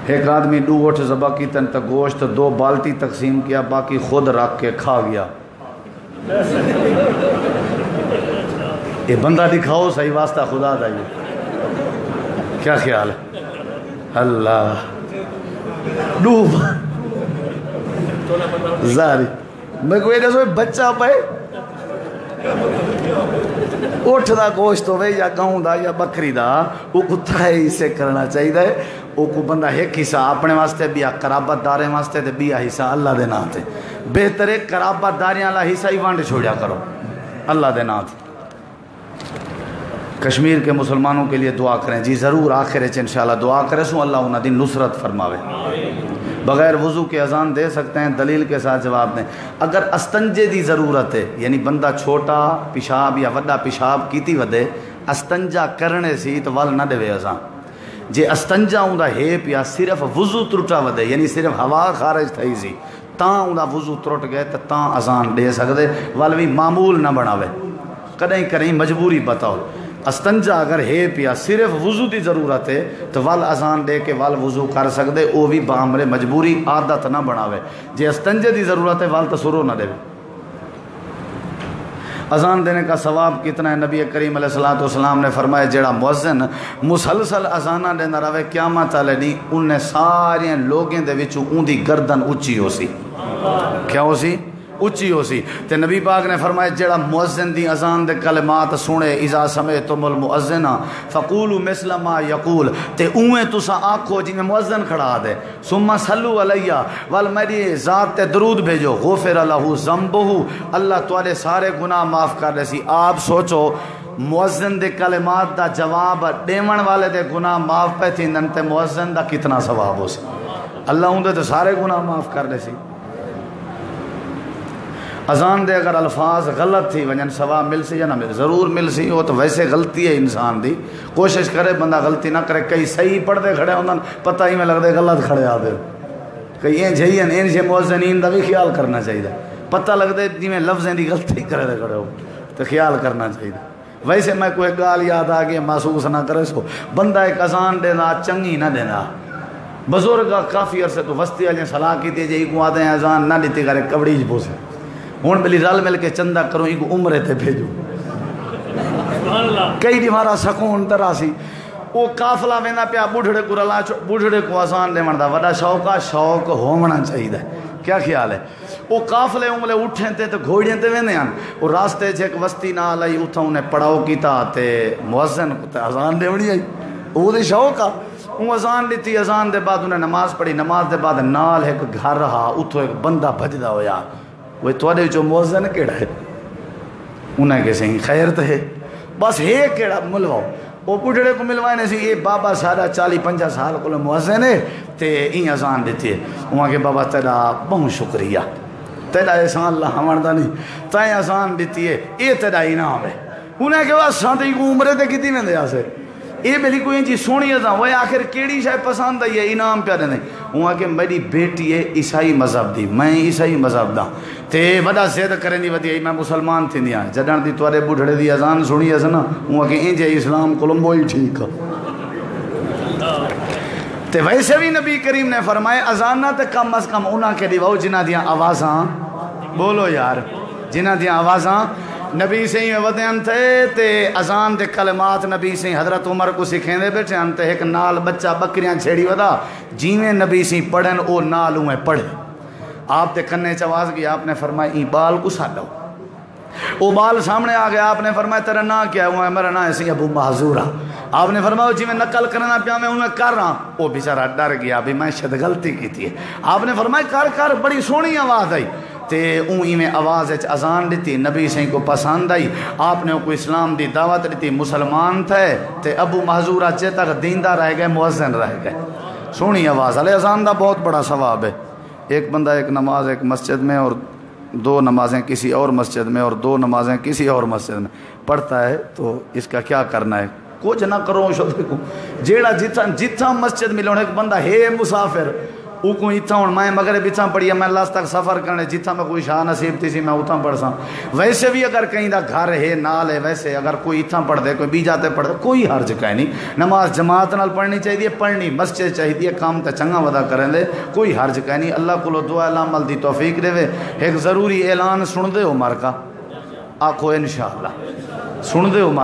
ایک آدمی 2 اٹھ ذبح کی تن تک گوشت 2 بالٹی تقسیم کیا باقی خود رکھ کے کھا گیا یہ بندہ دکھاؤ صحیح واسطہ خدا دا یہ کیا خیال ہے اللہ ڈوب زاری میں کوئی نہ سوئے بچہ پائے اٹھ دا گوشت ہوئے یا گاؤں دا یا بکری دا وہ کتھا ہے اسے کرنا چاہیے ہے وہ کو بندہ ایک حصہ اپنے واسطے بھی قرابت دارے واسطے تے بھی حصہ اللہ دے نام تے بہتر ہے قرابت داریاں اللہ حصہ ہی وانڈ چھوڑیا کرو اللہ دے نام تے کشمیر کے مسلمانوں کے لیے دعا کریں جی ضرور آخر انشاءاللہ دعا کریں سو اللہ انہاں دی نصرت فرماوے بغیر وضو کے اذان دے سکتے ہیں؟ دلیل کے ساتھ جواب دیں۔ اگر استنجے دی ضرورت ہے، یعنی بندہ چھوٹا پیشاب یا وڈا پیشاب کیتی ودے، استنجا کرنے سی تو ول نہ دے اذان۔ جے استنجا ہوندا ہے پیا صرف وضو ترٹا ودے، یعنی صرف ہوا خارج تھئی سی تاں ہوندا وضو ترٹ گئے تو تاں اذان دے سکدے، ول بھی معمول نہ بناوے، کدیں کریں مجبوری بتاؤ۔ استنجا اگر ہے پیا صرف وضو دی ضرورت ہے تو ول اذان دے کے ول وضو کر سکدے، او بھی بامر مجبوری عادت نہ بناوے۔ جے استنجے دی ضرورت ہے ول تو سرو نہ دے۔ اذان دینے کا ثواب کتنا ہے؟ نبی کریم علیہ الصلوۃ والسلام نے فرمایا جیڑا مؤذن مسلسل اذاناں دیندا رہے قیامت والے دن انہیں سارے لوگوں دے وچوں اون دی گردن اونچی ہو سی۔ کیا ہو سی؟ اونچی ہو سی۔ تے نبی پاک نے فرمایا جیڑا مؤذن دی اذان دے کلمات سنے، اذا سمعتم المؤذن فقولوا مثل ما یقول، تے اویں تساں آکھو جویں مؤذن کھڑا دے، ثم صلوا علیہ، ول میری ذات تے درود بھیجو، غفر لہ ذنبہ، اللہ تواڈے سارے گناہ معاف کر دے سی۔ آپ سوچو مؤذن دے کلمات دا جواب دیون والے دے گناہ معاف پہ تھیندن تے مؤذن دا کتنا ثواب ہو سی؟ اللہ اون دے سارے گناہ معاف کر دے سی۔ اذان دے اگر الفاظ غلط تھی ونجن ثواب مل سی یا نہ مل؟ ضرور مل سی، وہ تو ویسے غلطی ہے انسان دی، کوشش کرے بندہ غلطی نہ کرے۔ کئی صحیح پڑھ دے کھڑے ہوندن پتہ ہی میں لگ دے غلط کھڑے آ دے، کئی این جہین این جے مؤذنین دا بھی خیال کرنا چاہیے، پتہ لگ دے جی میں لفظیں دی غلطی کرے دے کھڑے ہو تو خیال کرنا چاہیے۔ ویسے میں کوئی گال یاد آ گئی محسوس نہ کرے سو بندہ ایک اذان دینا چنگی نہ دینا۔ بزرگ کافی عرصے تو وسطی والے صلاح کی تھی جی کو آدھے اذان نہ دیتی کرے کبڑی پوسے، ہوں بلی رل مل کے چندہ کرو ان کو عمرے تے بھیجو، کئی دیوارا سکون طرح سی۔ وہ قافلہ وینا پیا بوڑھڑے کو رلا، بوڑھڑے کو اذان دے دا وڈا شوق آ، شوق ہونا چاہیے۔ کیا خیال ہے؟ وہ قافلے انگلے اٹھیں تے تے گھوڑیاں تے ویندے ہیں، وہ راستے چ ایک وسطی نال آئی اتھا انہیں پڑاؤ کیتا تے مؤذن کو تے اذان دیونی آئی، وہ دے شوق آ۔ وہ اذان دیتی، اذان دے بعد انہیں نماز پڑھی، نماز دے بعد نال ایک گھر رہا، اتھو ایک بندہ بھجدا ہویا، وہ تھوڑے جو مؤذن کیڑا ہے؟ انہیں کہ صحیح خیر تو ہے، بس ہے کیڑا ملواؤ۔ وہ بڑھڑے کو ملوائے نے سی یہ بابا سارا 40-50 سال کو مؤذن ہے تے این اذان دیتی ہے۔ وہاں کہ بابا تیرا بہت شکریہ، تیرا احسان اللہ ہمارا نہیں، تائیں اذان دیتی ہے، یہ تیرا انعام ہے۔ انہیں کہ وہ سانتے کو عمرے تے کتی میں دیا سے یہ میری کوئی جی سونی اذان، وہ آخر کیڑی شاید پسند ہے یہ انعام پہ دینے۔ وہاں کہ میری بیٹی ہے عیسائی مذہب دی، میں عیسائی مذہب دا تے وڈا زید کریں دی ودی میں مسلمان تھی دیا جدان دی توارے بڑھڑے دی اذان سنی ہے نا، وہاں کہ انجے اسلام کولمبو ہی ٹھیک ہے۔ تے ویسے بھی نبی کریم نے فرمائے اذان نہ تے کم از کم انہاں کے دیواؤ جنہ دیاں آوازاں، بولو یار، جنہ دیاں آوازاں نبی سے ہی ودیاں تھے تے اذان دے کلمات نبی سے حضرت عمر کو سکھیں دے بیٹھے انتے ایک نال بچہ بکریاں چھیڑی ودا جیویں نبی سے پڑھن او نال ہوئے پڑھے۔ آپ تے کنے چواز گیا، آپ نے فرمایا این بال کو ساڑھو، وہ بال سامنے آ گیا، آپ نے فرمایا تیرا نا کیا ہوا ہے؟ میرا نا ایسی ابو محضورہ۔ آپ نے فرمایا جی میں نقل کرنا پیا میں انہیں کر رہا، وہ بیچارہ ڈر گیا بھی میں شاید غلطی کی تھی۔ آپ نے فرمایا کر کر، بڑی سونی آواز آئی تے اون میں آواز اذان دیتی، نبی سے کو پسند آئی، آپ نے کو اسلام دی دعوت دیتی، مسلمان تھے تے ابو محضورہ چے تک دیندہ رہ گئے، مؤذن رہ گئے۔ سونی آواز علی اذان دا بہت بڑا ثواب ہے۔ ایک بندہ ایک نماز ایک مسجد میں اور 2 نمازیں کسی اور مسجد میں اور 2 نمازیں کسی اور مسجد میں پڑھتا ہے، تو اس کا کیا کرنا ہے؟ کچھ نہ کرو شدے کو جیڑا جتھا مسجد ملونے ایک بندہ ہے مسافر وہ کو اتھا ہوں میں مغرب اتھا پڑھیا میں لاس تک سفر کرنے جتھا میں کوئی شاہ نصیب تھی سی میں اتھا پڑھ سا۔ ویسے بھی اگر کہیں دا گھر ہے نال ہے، ویسے اگر کوئی اتھا پڑھ دے کوئی بھی جاتے پڑھ دے کوئی حرج کا نہیں۔ نماز جماعت نال پڑھنی چاہیے، پڑھنی مسجد چاہیے، کام تے چنگا ودا کریں دے کوئی حرج کا نہیں۔ اللہ کو دعا عمل دی توفیق دے وے۔ ایک ضروری اعلان سن دے عمر کا، آکھو انشاءاللہ سن دے عمر